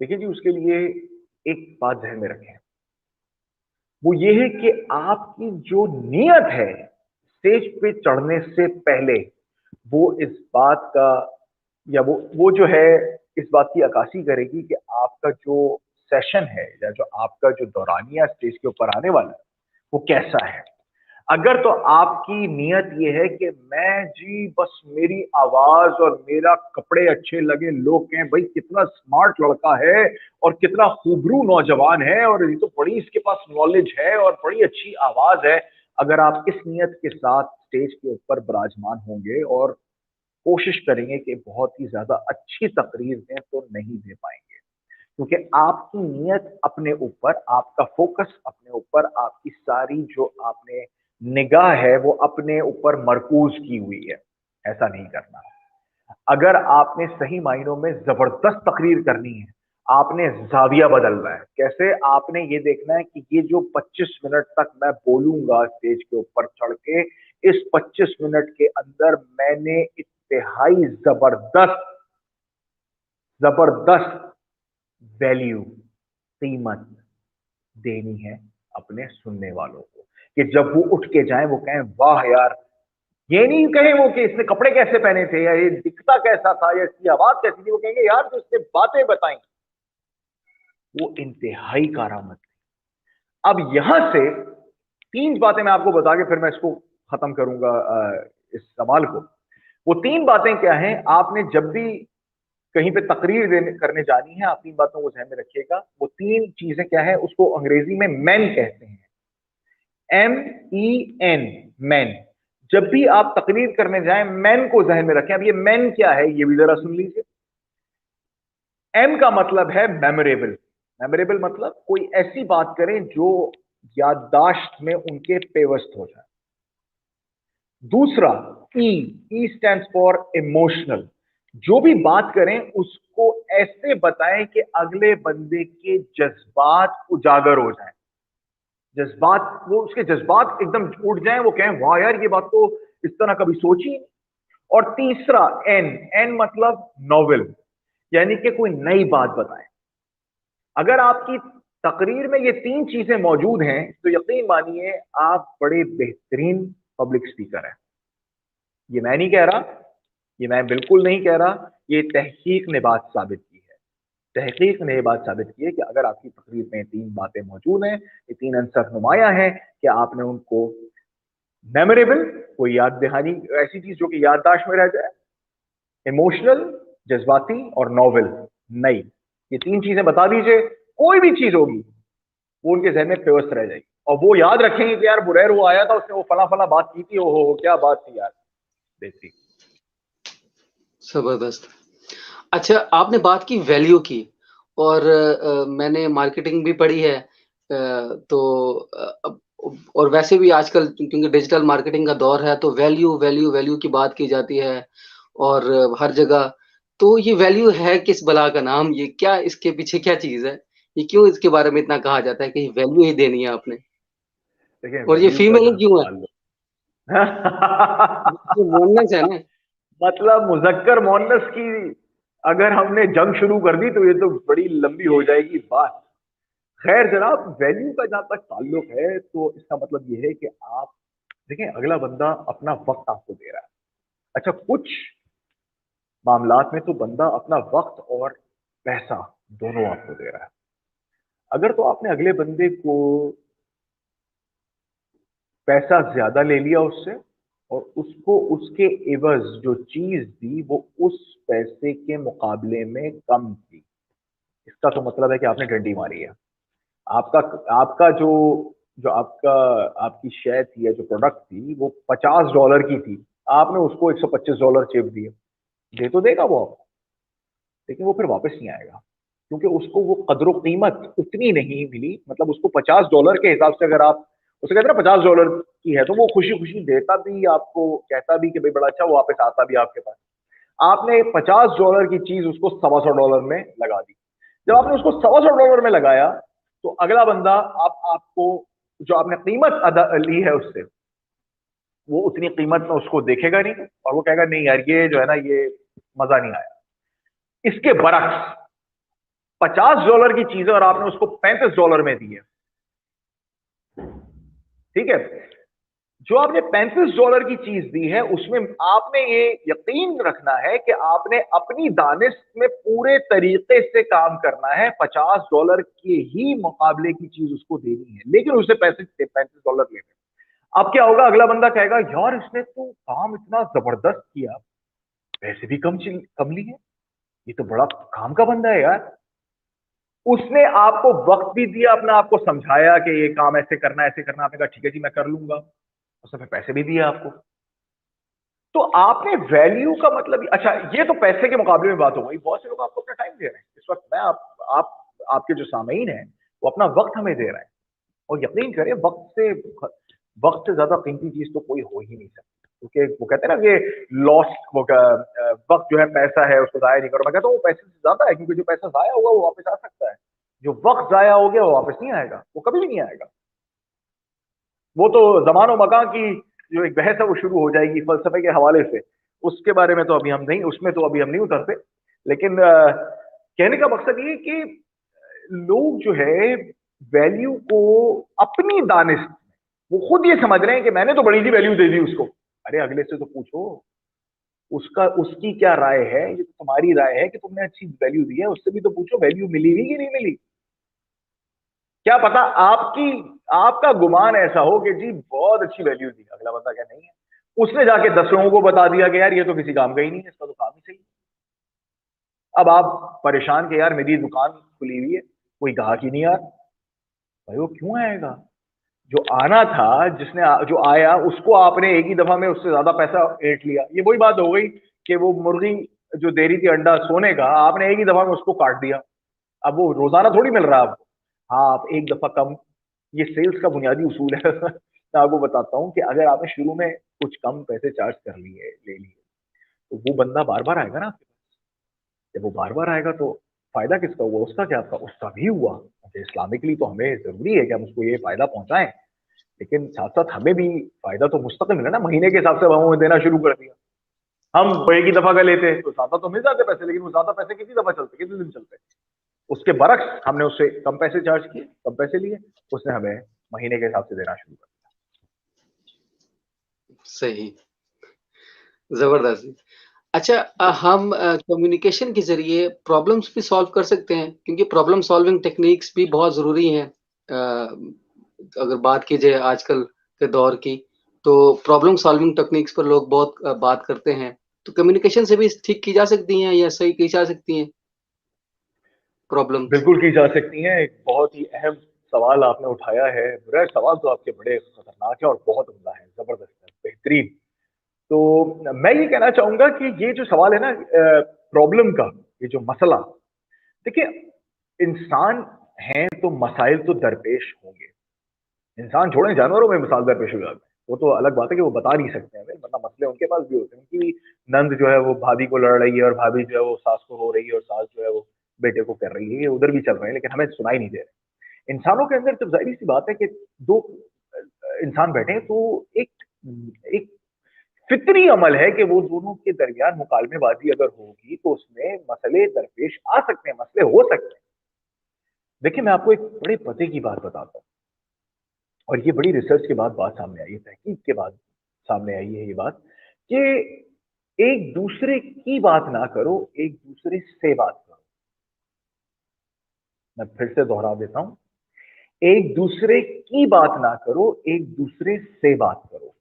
देखिए जी, उसके लिए एक बात ध्यान में रखें, वो ये है कि आपकी जो नीयत है स्टेज पे चढ़ने से पहले, वो इस बात का, या वो जो है इस बात की अक्कासी करेगी कि आपका जो सेशन है या जो आपका जो दौरानिया स्टेज के ऊपर आने वाला है वो कैसा है। अगर तो आपकी नीयत ये है कि मैं जी बस मेरी आवाज और मेरा कपड़े अच्छे लगे, लोग कहें भाई कितना स्मार्ट लड़का है और कितना खूबरू नौजवान है और ये तो बड़ी इसके पास नॉलेज है और बड़ी अच्छी आवाज है, अगर आप इस नीयत के साथ स्टेज के ऊपर विराजमान होंगे और कोशिश करेंगे कि बहुत ही ज्यादा अच्छी तकरीर दें, तो नहीं दे पाएंगे। क्योंकि आपकी नीयत अपने ऊपर, आपका फोकस अपने ऊपर, आपकी सारी जो आपने निगाह है वो अपने ऊपर मरकूज की हुई है। ऐसा नहीं करना। अगर आपने सही मायनों में जबरदस्त तकरीर करनी है, आपने जाविया बदलना है। कैसे? आपने ये देखना है कि ये जो 25 मिनट तक मैं बोलूंगा स्टेज के ऊपर चढ़ के, इस 25 मिनट के अंदर मैंने इंतहाई जबरदस्त जबरदस्त वैल्यू, कीमत देनी है अपने सुनने वालों को, कि जब वो उठ के जाएं वो कहें वाह यार। ये नहीं कहें वो कि इसने कपड़े कैसे पहने थे या ये दिखता कैसा था या इसकी आवाज कैसी थी, वो कहेंगे यार जो इसने बातें बताई वो इंतहाई कारामत थी। अब यहां से तीन बातें मैं आपको बता के फिर मैं इसको खत्म करूंगा इस सवाल को। वो तीन बातें क्या हैं? आपने जब भी कहीं पे तकरीर देने करने जानी है, आप तीन बातों को ध्यान में रखिएगा। वो तीन चीजें क्या है? उसको अंग्रेजी में मैन कहते हैं, MEN, मैन। जब भी आप तकरीर करने जाएं मैन को जहन में रखें। अब ये मैन क्या है ये भी जरा सुन लीजिए। एम का मतलब है मेमोरेबल। मेमोरेबल मतलब कोई ऐसी बात करें जो याददाश्त में उनके पेवस्त हो जाए। दूसरा ई, ई स्टैंड फॉर इमोशनल। जो भी बात करें उसको ऐसे बताएं कि अगले बंदे के जज्बात उजागर हो जाए, जज्बात, वो उसके जज्बात एकदम उठ जाएं, वो कहें वाह यार ये बात तो इस तरह कभी सोची नहीं। और तीसरा एन, एन मतलब नॉवेल, यानी कि कोई नई बात बताएं। अगर आपकी तकरीर में ये तीन चीजें मौजूद हैं तो यकीन मानिए आप बड़े बेहतरीन पब्लिक स्पीकर हैं। ये मैं नहीं कह रहा, ये मैं बिल्कुल नहीं कह रहा, ये तहकीक ने बात साबित की है। तहकीक ने बात साबित की है कि अगर आपकी तकरीर में तीन बातें मौजूद हैं, ये तीन अंसर नुमाया हैं कि आपने उनको मेमोरेबल, कोई याद दहानी ऐसी चीज जो कि याददाश्त में रह जाए, इमोशनल जज्बाती, और नॉवेल नई, ये तीन चीजें बता दीजिए, कोई भी चीज होगी वो उनके जहन में पेवस्त रह जाएगी और वो याद रखेंगे कि यार बुरैर वो आया था, उसने वो फला फला बात की थी, ओहो क्या बात थी यार। बेसिक। जबरदस्त। अच्छा, आपने बात की वैल्यू की, और मैंने मार्केटिंग भी पढ़ी है, तो और वैसे भी आजकल क्योंकि डिजिटल मार्केटिंग का दौर है तो वैल्यू वैल्यू वैल्यू की बात की जाती है, और हर जगह। तो ये वैल्यू है किस बला का नाम? ये क्या, इसके पीछे क्या चीज है? ये क्यों इसके बारे में इतना कहा जाता है कि वैल्यू ही देनी है आपने? देखिए और ये वैल्यू का फीमेल जहां तक क्यों है? ताल्लुक ये मोहल्ले है ना? मतलब मुजक्कर मोअन्नस की अगर हमने जंग शुरू कर दी तो ये तो बड़ी लंबी हो जाएगी बात। खैर जनाब, वैल्यू का जहां तक ताल्लुक है तो इसका मतलब ये है कि आप देखें अगला बंदा अपना वक्त आपको दे रहा है। अच्छा, कुछ मामलात में तो बंदा अपना वक्त और पैसा दोनों आपको दे रहा है। अगर तो आपने अगले बंदे को पैसा ज्यादा ले लिया उससे, और उसको उसके एवज जो चीज दी वो उस पैसे के मुकाबले में कम थी। इसका तो मतलब है कि आपने डंडी मारी है। आपका आपका जो जो आपका आपकी शेयर थी या जो प्रोडक्ट थी वो $50 की थी, आपने उसको $125 चेप दिए। दे तो देगा वो आपको, लेकिन वो फिर वापस नहीं आएगा, क्योंकि उसको वो कदर कीमत उतनी नहीं मिली। मतलब उसको $50 के हिसाब से अगर आप उसे कहते हैं ना $50 की है, तो वो खुशी खुशी देता भी आपको, कहता भी कि भाई बड़ा अच्छा, वो वापस आता भी आपके पास। आपने $50 की चीज उसको $125 में लगा दी। जब आपने उसको $125 में लगाया, तो अगला बंदा आपको जो आपने कीमत अदा ली है उससे, वो उतनी कीमत में उसको देखेगा नहीं, और वो कहेगा नहीं यार ये जो है ना, ये मजा नहीं आया। इसके बरक्स $50 की चीज है और आपने उसको $35 में दी है, ठीक है। जो आपने $35 की चीज दी है उसमें आपने ये यकीन रखना है कि आपने अपनी दानिश में पूरे तरीके से काम करना है, $50 के ही मुकाबले की चीज उसको देनी है, लेकिन उसे पैसे $35 लेने। अब क्या होगा, अगला बंदा कहेगा यार इसने तो काम इतना जबरदस्त किया, पैसे भी कम लिए, ये तो बड़ा काम का बंदा है यार। उसने आपको वक्त भी दिया, अपने आप को समझाया कि ये काम ऐसे करना ऐसे करना, आपने कहा ठीक है जी मैं कर लूंगा, उसने फिर पैसे भी दिए आपको। तो आपने वैल्यू का मतलब, अच्छा ये तो पैसे के मुकाबले में बात हो गई। बहुत से लोग आपको अपना टाइम दे रहे हैं इस वक्त। मैं आप आपके जो सामीन हैं वो अपना वक्त हमें दे रहे हैं, और यकीन करें वक्त से ज्यादा कीमती चीज तो कोई हो ही नहीं सकती। क्योंकि वो कहते हैं ना कि लॉस्ट वक्त जो है पैसा है, उसको जाया नहीं करो। मैं कहता हूँ वो पैसे से ज्यादा है, क्योंकि जो पैसा जाया होगा वो वापस आ सकता है, जो वक्त जाया हो गया वो वापस नहीं आएगा, वो कभी भी नहीं आएगा। वो तो जमान और मकान की जो एक बहस है वो शुरू हो जाएगी फलसफे के हवाले से, उसके बारे में तो अभी हम नहीं, उसमें तो अभी हम नहीं उतरते। लेकिन कहने का मकसद ये कि लोग जो है वैल्यू को अपनी दानिश, वो खुद ये समझ रहे हैं कि मैंने तो बड़ी सी वैल्यू दे दी उसको। अरे अगले से तो पूछो उसका, उसकी क्या राय है। ये तो तुम्हारी राय है कि तुमने अच्छी वैल्यू दी है, उससे भी तो पूछो वैल्यू मिली भी कि नहीं मिली। क्या पता आपकी आपका गुमान ऐसा हो कि जी बहुत अच्छी वैल्यू दी, अगला बंदा क्या नहीं है, उसने जाके 10 लोगों को बता दिया कि यार ये तो किसी काम का ही नहीं है, इसका तो काम ही सही है। अब आप परेशान के यार मेरी दुकान खुली हुई है, कोई ग्राहक ही नहीं यार। भाई वो क्यों आएगा, जो आना था, जो आया उसको आपने एक ही दफा में उससे ज्यादा पैसा ऐंठ लिया। ये वही बात हो गई कि वो मुर्गी जो दे रही थी अंडा सोने का, आपने एक ही दफा में उसको काट दिया। अब वो रोजाना थोड़ी मिल रहा है आपको। हाँ आप एक दफा कम, ये सेल्स का बुनियादी उसूल है। मैं आपको बताता हूँ कि अगर आपने शुरू में कुछ कम पैसे चार्ज कर लिए, ले लिए, तो वो बंदा बार बार आएगा ना आपके पास। जब वो बार बार आएगा तो फायदा किसका हुआ, उसका क्या, आपका उसका भी हुआ। अच्छा, इस्लामिकली तो हमें जरूरी है कि हम उसको ये फायदा पहुंचाएं, लेकिन साथ साथ हमें भी फायदा तो मुस्तकिल मिला ना। महीने के हिसाब से हम देना शुरू कर दिया। हम वो एक ही दफा का लेते तो ज्यादा तो मिल जाते पैसे, लेकिन वो ज्यादा पैसे कितनी दफा चलते, कितने दिन चलते। उसके बरक्स हमने उससे कम पैसे चार्ज किए, कम पैसे लिए, उसने हमें महीने के हिसाब से देना शुरू कर सही, जबरदस्त। अच्छा, हम कम्युनिकेशन के जरिए प्रॉब्लम्स भी सॉल्व कर सकते हैं, क्योंकि प्रॉब्लम सॉल्विंग टेक्निक्स भी बहुत जरूरी हैं। अगर बात की जाए आजकल के दौर की, तो प्रॉब्लम सॉल्विंग टेक्निक्स पर लोग बहुत बात करते हैं। तो कम्युनिकेशन से भी ठीक की जा सकती हैं या सही की जा सकती हैं प्रॉब्लम्स? बिल्कुल की जा सकती हैं। एक बहुत ही अहम सवाल आपने उठाया है। बुरा सवाल तो आपके बड़े खतरनाक है और बहुत उम्दा है, जबरदस्त है, बेहतरीन। तो मैं ये कहना चाहूंगा कि ये जो सवाल है ना प्रॉब्लम का, ये जो मसला, देखिए इंसान हैं तो मसाइल तो दरपेश होंगे। इंसान छोड़ें, जानवरों में मिसाल दरपेश हो जाते हैं। वो तो अलग बात है कि वो बता नहीं सकते हैं हमें, मतलब मसले उनके पास भी होते हैं। उनकी भी नंद जो है वो भाभी को लड़ रही है, और भाभी जो है वो सास को रो रही है, और सास जो है वो बेटे को कर रही है। ये उधर भी चल रहे हैं, लेकिन हमें सुनाई नहीं दे रहे। इंसानों के अंदर तो जाहिर सी बात है कि दो इंसान बैठे हैं, तो एक एक फितरी अमल है कि वो दोनों के दरमियान मुकालमेबाजी अगर होगी तो उसमें मसले दरपेश आ सकते हैं, मसले हो सकते हैं। देखिए मैं आपको एक बड़े पते की बात बताता हूँ, और ये बड़ी रिसर्च के बाद बात सामने आई है, तहकीक के बाद सामने आई है ये बात, कि एक दूसरे की बात ना करो, एक दूसरे से बात करो। मैं फिर से दोहरा देता हूं, एक दूसरे की बात ना करो, एक दूसरे से बात करो।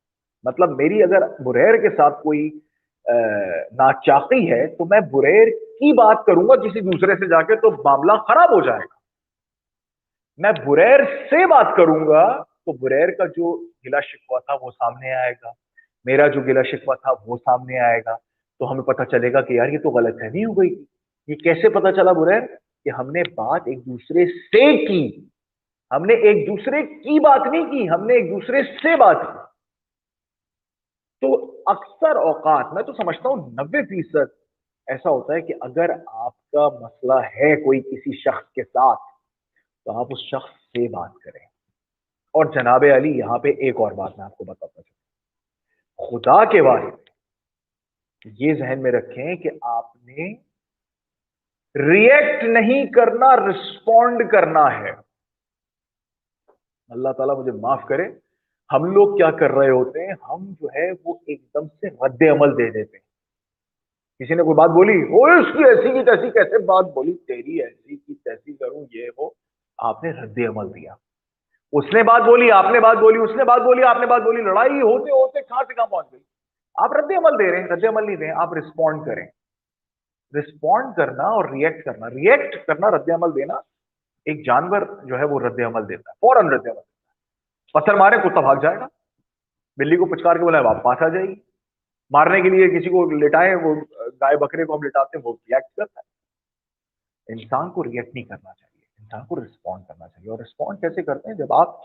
मतलब मेरी अगर बुरैर के साथ कोई नाचाकी है तो मैं बुरैर की बात करूंगा किसी दूसरे से जाके तो मामला खराब हो जाएगा। मैं बुरैर से बात करूंगा तो बुरैर का जो गिला शिकवा था वो सामने आएगा, मेरा जो गिला शिकवा था वो सामने आएगा। तो हमें पता चलेगा कि यार ये तो गलतफहमी हो गई थी। ये कैसे पता चला बुरैर? कि हमने बात एक दूसरे से की, हमने एक दूसरे की बात नहीं की, हमने एक दूसरे से बात की। तो अक्सर औकात मैं तो समझता हूं 90% ऐसा होता है कि अगर आपका मसला है कोई किसी शख्स के साथ तो आप उस शख्स से बात करें। और जनाबे अली यहां पे एक और बात मैं आपको बताता चलूं, खुदा के वास्ते ये जहन में रखें कि आपने रिएक्ट नहीं करना, रिस्पॉन्ड करना है। अल्लाह ताला मुझे माफ करे, हम लोग क्या कर रहे होते हैं, हम जो है वो एकदम से रद्द अमल दे देते हैं। किसी ने कोई बात बोली, ओ उसकी ऐसी की तैसी कैसे बात बोली, तेरी ऐसी की तैसी करूं ये वो, आपने रद्द अमल दिया। उसने बात बोली, आपने बात बोली, उसने बात बोली, आपने बात बोली, लड़ाई होते होते कहां से कहां पहुंच गई। आप रद्द अमल दे रहे हैं, रद्द अमल नहीं दें, आप रिस्पॉन्ड करें। रिस्पॉन्ड करना और रिएक्ट करना, रिएक्ट करना, रद्द अमल देना, एक जानवर जो है वो रद्द अमल देता है, फौरन रद्द अमल। पत्थर मारे कुत्ता भाग जाएगा, बिल्ली को पुचकार के बुलाए वापस आ जाएगी, मारने के लिए किसी को लिटाए, वो गाय बकरे को हम लिटाते हैं वो रिएक्ट करता है। इंसान को रिएक्ट नहीं करना चाहिए, इंसान को रिस्पॉन्ड करना चाहिए। और रिस्पॉन्ड कैसे करते हैं? जब आप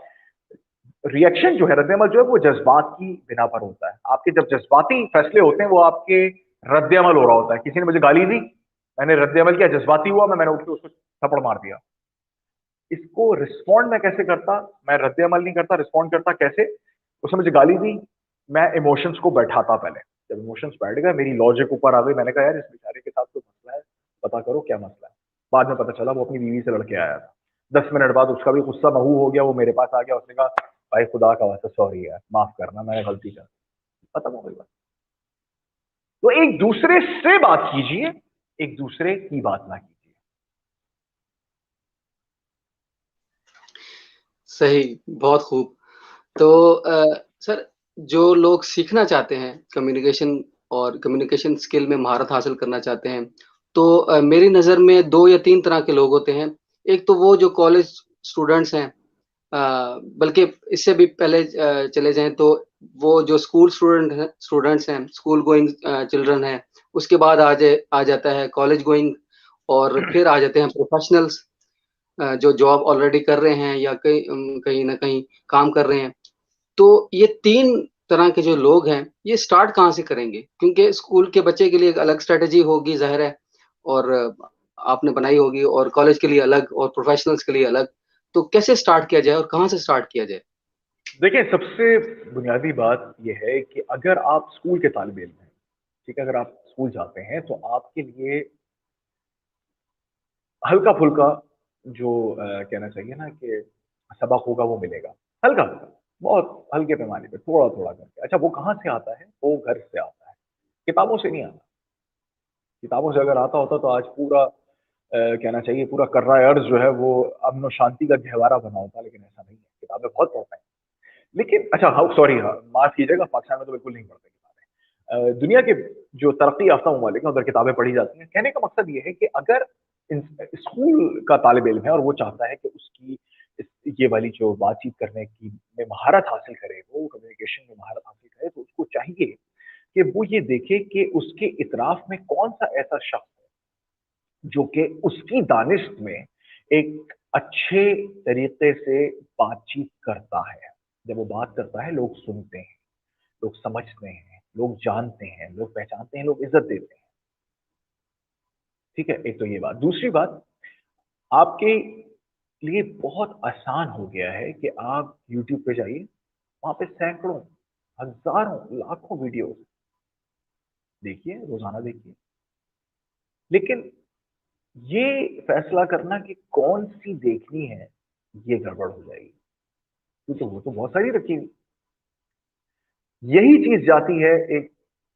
रिएक्शन जो है, रद्द-ए-अमल जो है वो जज्बात की बिना पर होता है। आपके जब जज्बाती फैसले होते हैं वो आपके रद्द-ए-अमल हो रहा होता है। किसी ने मुझे गाली दी, मैंने रद्द-ए-अमल किया, जज्बाती हुआ, मैंने उठ के उसको थप्पड़ मार दिया। इसको रिस्पॉन्ड मैं कैसे करता? मैं रद्द-ए-अमल नहीं करता, रिस्पॉन्ड करता कैसे? उसने मुझे गाली दी, मैं इमोशंस को बैठाता पहले। जब इमोशंस बैठ गए, मेरी लॉजिक ऊपर आ गई, मैंने कहा यार इस बेचारे के साथ कोई मसला है, पता करो क्या मसला है। बाद में पता चला वो अपनी बीवी से लड़के आया था। 10 मिनट बाद उसका भी गुस्सा महू हो गया, वो मेरे पास आ गया, उसने कहा भाई खुदा का वास्ता सॉरी यार, माफ करना, मैंने गलती कर, खत्म हो गई बात। तो एक दूसरे से बात कीजिए, एक दूसरे की बात ना कीजिए। सही, बहुत खूब। तो सर, जो लोग सीखना चाहते हैं कम्युनिकेशन और कम्युनिकेशन स्किल में महारत हासिल करना चाहते हैं, तो मेरी नज़र में 2 या 3 तरह के लोग होते हैं। एक तो वो जो कॉलेज स्टूडेंट्स हैं, बल्कि इससे भी पहले चले जाएँ तो वो जो स्टूडेंट्स हैं, स्कूल गोइंग चिल्ड्रन हैं, उसके बाद आ जाता है कॉलेज गोइंग, और फिर आ जाते हैं प्रोफेशनल्स, जो जॉब ऑलरेडी कर रहे हैं या कहीं न कहीं काम कर रहे हैं। तो ये 3 तरह के जो लोग हैं, ये स्टार्ट कहाँ से करेंगे? क्योंकि स्कूल के बच्चे के लिए एक अलग स्ट्रैटेजी होगी ज़ाहिर है, और आपने बनाई होगी, और कॉलेज के लिए अलग और प्रोफेशनल्स के लिए अलग। तो कैसे स्टार्ट किया जाए और कहाँ से स्टार्ट किया जाए? देखिए, सबसे बुनियादी बात यह है कि अगर आप स्कूल के तालिब इल्म हैं, ठीक है, अगर आप स्कूल जाते हैं तो आपके लिए हल्का-फुल्का जो कहना चाहिए ना कि सबक होगा वो मिलेगा। हल्का-हल्का, बहुत हल्के पैमाने पे, थोड़ा-थोड़ा करके। अच्छा, वो कहाँ से आता है? वो घर से आता है, किताबों से नहीं आता। किताबों से अगर आता होता तो आज पूरा कहना चाहिए पूरा कर्रा अर्ज़ जो है वो अमन और शांति का गहवारा बना होता, लेकिन ऐसा नहीं है। किताबें बहुत पढ़ते हैं। लेकिन अच्छा, हाँ सॉरी, हाँ, माफ़ कीजिएगा, पाकिस्तान में तो बिल्कुल नहीं पढ़ते किताबें। दुनिया के जो तरक्की याफ़्ता ममालिक हैं उधर किताबें पढ़ी जाती हैं। कहने का मकसद ये है कि अगर इन स्कूल का तालिब इल्म है और वो चाहता है कि उसकी इस ये वाली जो बातचीत करने की में महारत हासिल करे, वो कम्युनिकेशन में महारत हासिल करे, तो उसको चाहिए कि वो ये देखे कि उसके इतराफ़ में कौन-सा ऐसा शख्स है, जो कि उसकी दानिश में एक अच्छे तरीके से बातचीत करता है। जब वो बात करता है, लोग सुनते हैं, लोग समझते हैं, लोग जानते हैं, लोग पहचानते हैं, लोग इज़्ज़त देते हैं। ठीक है? एक तो ये बात। दूसरी बात, आपके लिए बहुत आसान हो गया है कि आप यूट्यूब पे जाइए, वहाँ पे सैकड़ों, हज़ारों, लाखों वीडियोज़ देखिए, रोज़ाना देखिए। लेकिन ये फैसला करना कि कौन-सी देखनी है, ये गड़बड़ हो जाएगी। क्योंकि वो तो बहुत सारी रखी हुई। यही चीज़ जाती है एक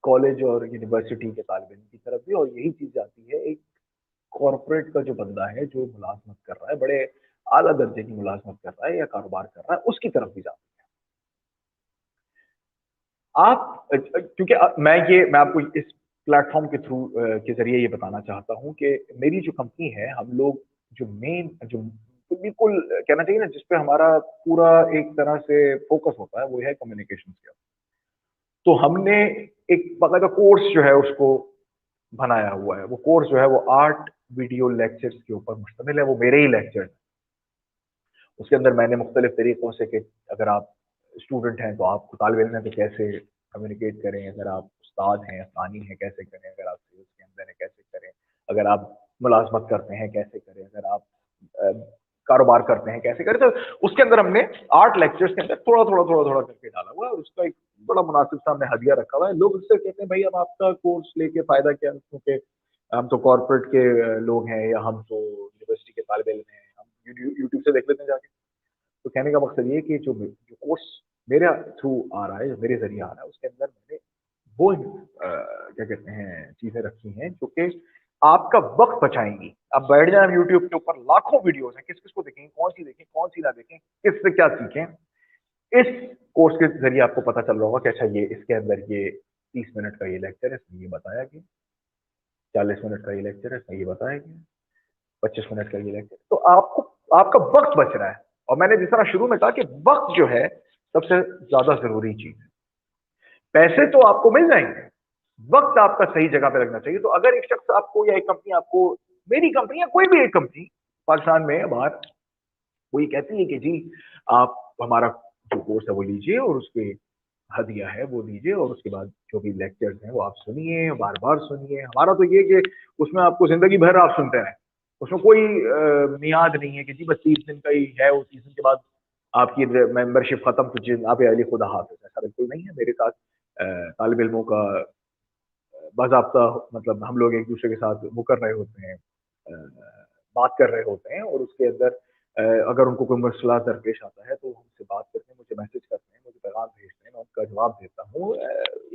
कॉलेज और यूनिवर्सिटी के तालिब इल्म की तरफ भी, और यही चीज़ जाती है एक कॉर्पोरेट का जो बंदा है, जो मुलाज़मत कर रहा है, बड़े आला दर्जे की मुलाजमत कर रहा है या कारोबार कर रहा है, उसकी तरफ भी जाते हैं आप। क्योंकि मैं आपको इस प्लेटफॉर्म के थ्रू के जरिए ये बताना चाहता हूं कि मेरी जो कंपनी है, हम लोग जो मेन जो बिल्कुल कहना चाहिए ना, जिसपे हमारा पूरा एक तरह से फोकस होता है, वो है कम्युनिकेशन स्किल्स। तो हमने एक बाकायदा कोर्स जो है उसको बनाया हुआ है। वो कोर्स जो है वो 8 वीडियो लेक्चर्स के ऊपर मुश्तमिल है। वो मेरे ही लेक्चर। उसके अंदर मैंने मुख्तलिफ तरीकों से कि अगर आप स्टूडेंट हैं तो आप तालिब इल्म हैं तो कैसे कम्युनिकेट करें, अगर आप उस्ताद हैं, सानी हैं कैसे करें, अगर आप सेल्स के अंदर हैं कैसे करें, अगर आप मुलाजमत करते हैं कैसे करें, अगर आप अ, कारोबार करते हैं कैसे करें। तो उसके अंदर हमने 8 लेक्चर्स के अंदर थोड़ा थोड़ा थोड़ा थोड़ा करके डाला हुआ है, और उसका एक बड़ा मुनासिब सा हमने हदिया रखा हुआ है। लोग उससे कहते हैं भाई अब आपका कोर्स लेके फायदा क्या, क्योंकि हम तो कॉर्पोरेट के लोग हैं, या हम तो यूनिवर्सिटी के तालिब इल्म हैं, हम यूट्यूब से देख लेते हैं जाके। तो कहने का मकसद ये है कि जो कोर्स मेरे थ्रू आ रहा है, जो मेरे जरिए आ रहा है, उसके अंदर मैंने वो क्या कहते हैं चीजें रखी हैं जो कि आपका वक्त बचाएंगी। आप बैठ जाए यूट्यूब के ऊपर, लाखों वीडियोस हैं, किस किस को देखें, कौन सी देखें, कौन सी ना देखें, किससे क्या सीखें। इस कोर्स के जरिए आपको पता चल रहा होगा कि अच्छा ये इसके अंदर ये 30 मिनट का ये लेक्चर है, इसमें ये बताया गया, 40 मिनट का ये लेक्चर है, इसमें ये बताया गया, 25 मिनट का ये लेक्चर। तो आपको आपका वक्त बच रहा है। और मैंने जिस तरह शुरू में कहा कि वक्त जो है सबसे ज्यादा जरूरी चीज है। पैसे तो आपको मिल जाएंगे, वक्त आपका सही जगह पे लगना चाहिए। तो अगर एक शख्स आपको या एक कंपनी आपको, मेरी कंपनी या कोई भी एक कंपनी पाकिस्तान में बाहर, वो ये कहती है कि जी आप हमारा जो कोर्स है वो लीजिए, और उसके हदिया है वो दीजिए, और उसके बाद जो भी लेक्चर्स हैं वो आप सुनिए, बार बार सुनिए। हमारा तो ये कि उसमें आपको जिंदगी भर आप सुनते रहें, उसमें कोई मियाद नहीं है कि जी बस 30 दिन का ही है, वो 30 दिन के बाद आपकी मेंबरशिप खत्म, तो जिन आप अली खुदा हाफिज। ऐसा बिल्कुल नहीं है। मेरे साथ तालिब इल्मों का बाज़ाब्ता, मतलब हम लोग एक दूसरे के साथ वो कर रहे होते हैं, बात कर रहे होते हैं, और उसके अंदर अगर उनको कोई मसला दरपेश आता है तो हमसे बात करते हैं, मुझे मैसेज करते हैं, मुझे पैगाम भेजते हैं, मैं उनका जवाब देता हूँ।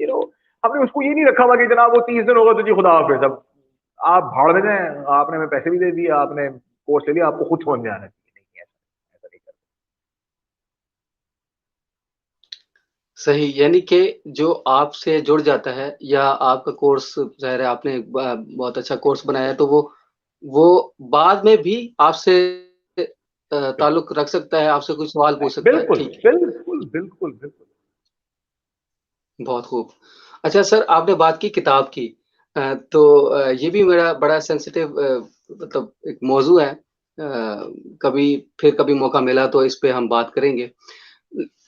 यू नो, हमने उसको ये नहीं रखा हुआ कि जनाब वो 30 दिन होगा तो जी खुदा हाफिज, अब आप भाड़ में जाएं, आपने हमें पैसे भी दे दिए, आपने कोर्स ले लिया, आपको खुद छोड़ जाना चाहिए। नहीं, ऐसा ऐसा नहीं करते। सही, यानी कि जो आपसे जुड़ जाता है या आपका कोर्स, ज़ाहिर है आपने बहुत अच्छा कोर्स बनाया है, तो वो बाद में भी आपसे ताल्लुक़ रख सकता है, आपसे कोई सवाल पूछ सकता है। बिल्कुल ठीक है, बिल्कुल बिल्कुल बिल्कुल। बहुत खूब। अच्छा सर, आपने बात की किताब की, तो ये भी मेरा बड़ा सेंसिटिव मतलब एक मौज़ू है। कभी मौका मिला तो इस पे हम बात करेंगे।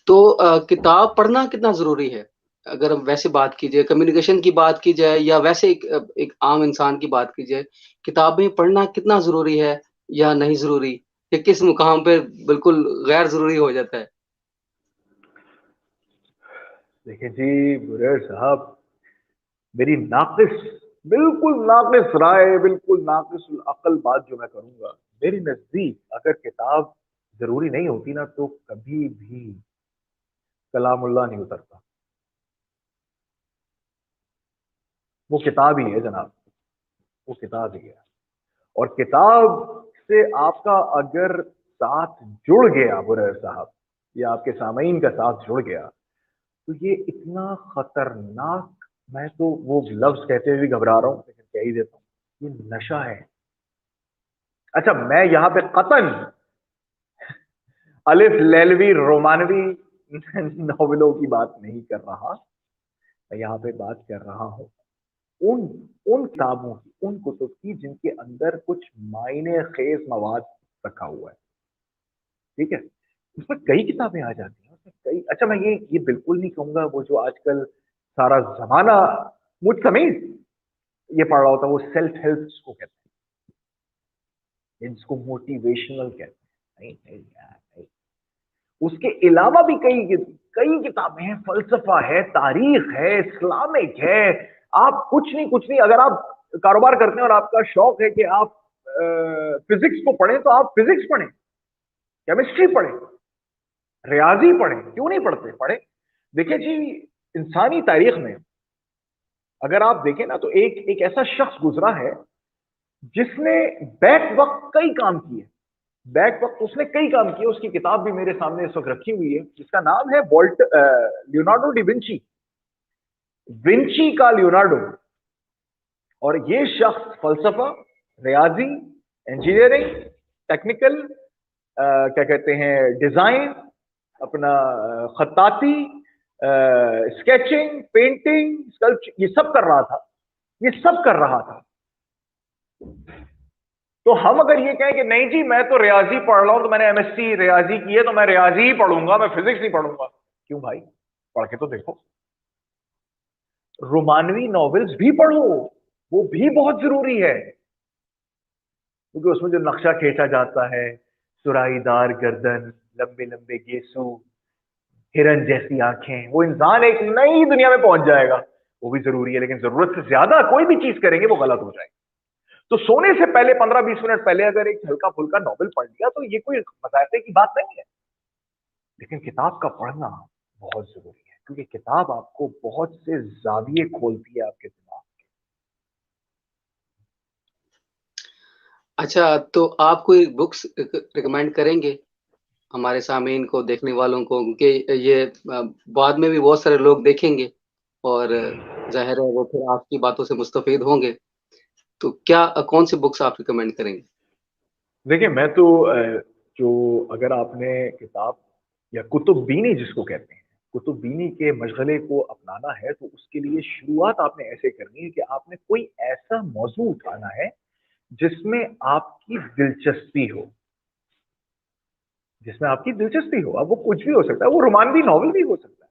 तो किताब पढ़ना कितना ज़रूरी है? अगर हम वैसे बात की जाए, कम्युनिकेशन की बात की जाए, या वैसे एक आम इंसान की बात की जाए, किताबें पढ़ना कितना ज़रूरी है या नहीं ज़रूरी? या किस मुकाम पे बिल्कुल गैर ज़रूरी हो जाता है? देखिए जी बुरैर साहब, मेरी नाक़िस, बिल्कुल नाक़िस राय, बिल्कुल नाक़िस अक़ल बात जो मैं करूँगा, मेरे नज़दीक अगर किताब ज़रूरी नहीं होती ना, तो कभी भी कलामुल्लाह नहीं उतरता। वो किताब ही है जनाब, वो किताब ही है। और किताब से आपका अगर साथ जुड़ गया बुरैर साहब, या आपके सामईन का साथ जुड़ गया, तो ये इतना खतरनाक, मैं तो वो लफ्ज़ कहते हुए भी घबरा रहा हूँ, लेकिन कह ही देता हूँ, ये नशा है। अच्छा, मैं यहाँ पे कतन अलिफ लैलवी रोमानवी नॉवेलों की बात नहीं कर रहा। मैं यहाँ पे बात कर रहा हूँ उन उन किताबों की, उन कुतुब की जिनके अंदर कुछ मायने खेज मवाद रखा हुआ है। ठीक है, उसमें कई किताबें आ जाती हैं, उसमें कई। अच्छा, मैं ये बिल्कुल नहीं कहूंगा वो जो आजकल सारा जमाना मुझ समेत ये पढ़ रहा होता है, वो सेल्फ हेल्प जिसको कहते हैं, जिसको मोटिवेशनल कहते हैं। नहीं नहीं यार, नहीं। उसके अलावा भी कई कई किताबें हैं, फलसफा है, तारीख है, इस्लामिक है। आप कुछ नहीं, अगर आप कारोबार करते हैं और आपका शौक है कि आप फिजिक्स को पढ़ें, तो आप फिजिक्स पढ़ें, केमिस्ट्री पढ़ें, रियाजी पढ़ें, क्यों नहीं पढ़ते, पढ़ें। देखिए जी, इंसानी तारीख में अगर आप देखें ना, तो एक ऐसा शख्स गुजरा है जिसने बैक वक्त कई काम किए। बैक वक्त उसने कई काम किए, उसकी किताब भी मेरे सामने इस वक्त रखी हुई है, जिसका नाम है वॉल्ट लियोनार्डो डी विंची, विंची का लियोनार्डो। और ये शख्स फलसफा, रियाजी, इंजीनियरिंग, टेक्निकल, क्या कहते हैं, डिजाइन, अपना खत्ताती, स्केचिंग, पेंटिंग, स्कल्पचर, ये सब कर रहा था, ये सब कर रहा था। तो हम अगर ये कहें कि नहीं जी मैं तो रियाजी पढ़ रहा हूं, तो मैंने एमएससी रियाजी की है तो मैं रियाजी ही पढ़ूंगा, मैं फिजिक्स नहीं पढ़ूंगा, क्यों भाई? पढ़ के तो देखो, रोमानवी नॉवेल्स भी पढ़ो, वो भी बहुत जरूरी है, क्योंकि उसमें जो नक्शा खींचा जाता है, सुराहीदार गर्दन, लंबे लंबे गेसू, हिरन जैसी आंखें, वो इंसान एक नई दुनिया में पहुंच जाएगा, वो भी जरूरी है। लेकिन जरूरत से ज्यादा कोई भी चीज करेंगे वो गलत हो जाएगी। तो सोने से पहले 15-20 मिनट पहले अगर एक हल्का फुल्का नॉवेल पढ़ लिया तो ये कोई मजाके की बात नहीं है। लेकिन किताब का पढ़ना बहुत जरूरी है, क्योंकि किताब आपको बहुत से जाविये खोलती है आपके दिमाग। अच्छा, तो आप कोई बुक्स रिकमेंड करेंगे हमारे सामीन को, देखने वालों को? क्योंकि ये बाद में भी बहुत सारे लोग देखेंगे और ज़ाहिर है वो फिर आपकी बातों से मुस्तफ़ीद होंगे। तो क्या कौन सी बुक्स आप रिकमेंड करेंगे? देखिए मैं तो जो अगर आपने किताब या कुतुब बीनी जिसको कहते हैं, कुतुब बीनी के मशगले को अपनाना है तो उसके लिए शुरुआत आपने ऐसे करनी है कि आपने कोई ऐसा मौजू उठाना है जिसमें आपकी दिलचस्पी हो, जिसमें आपकी दिलचस्पी हो। अब वो कुछ भी हो सकता है, वो रोमानवी नॉवल भी हो सकता है,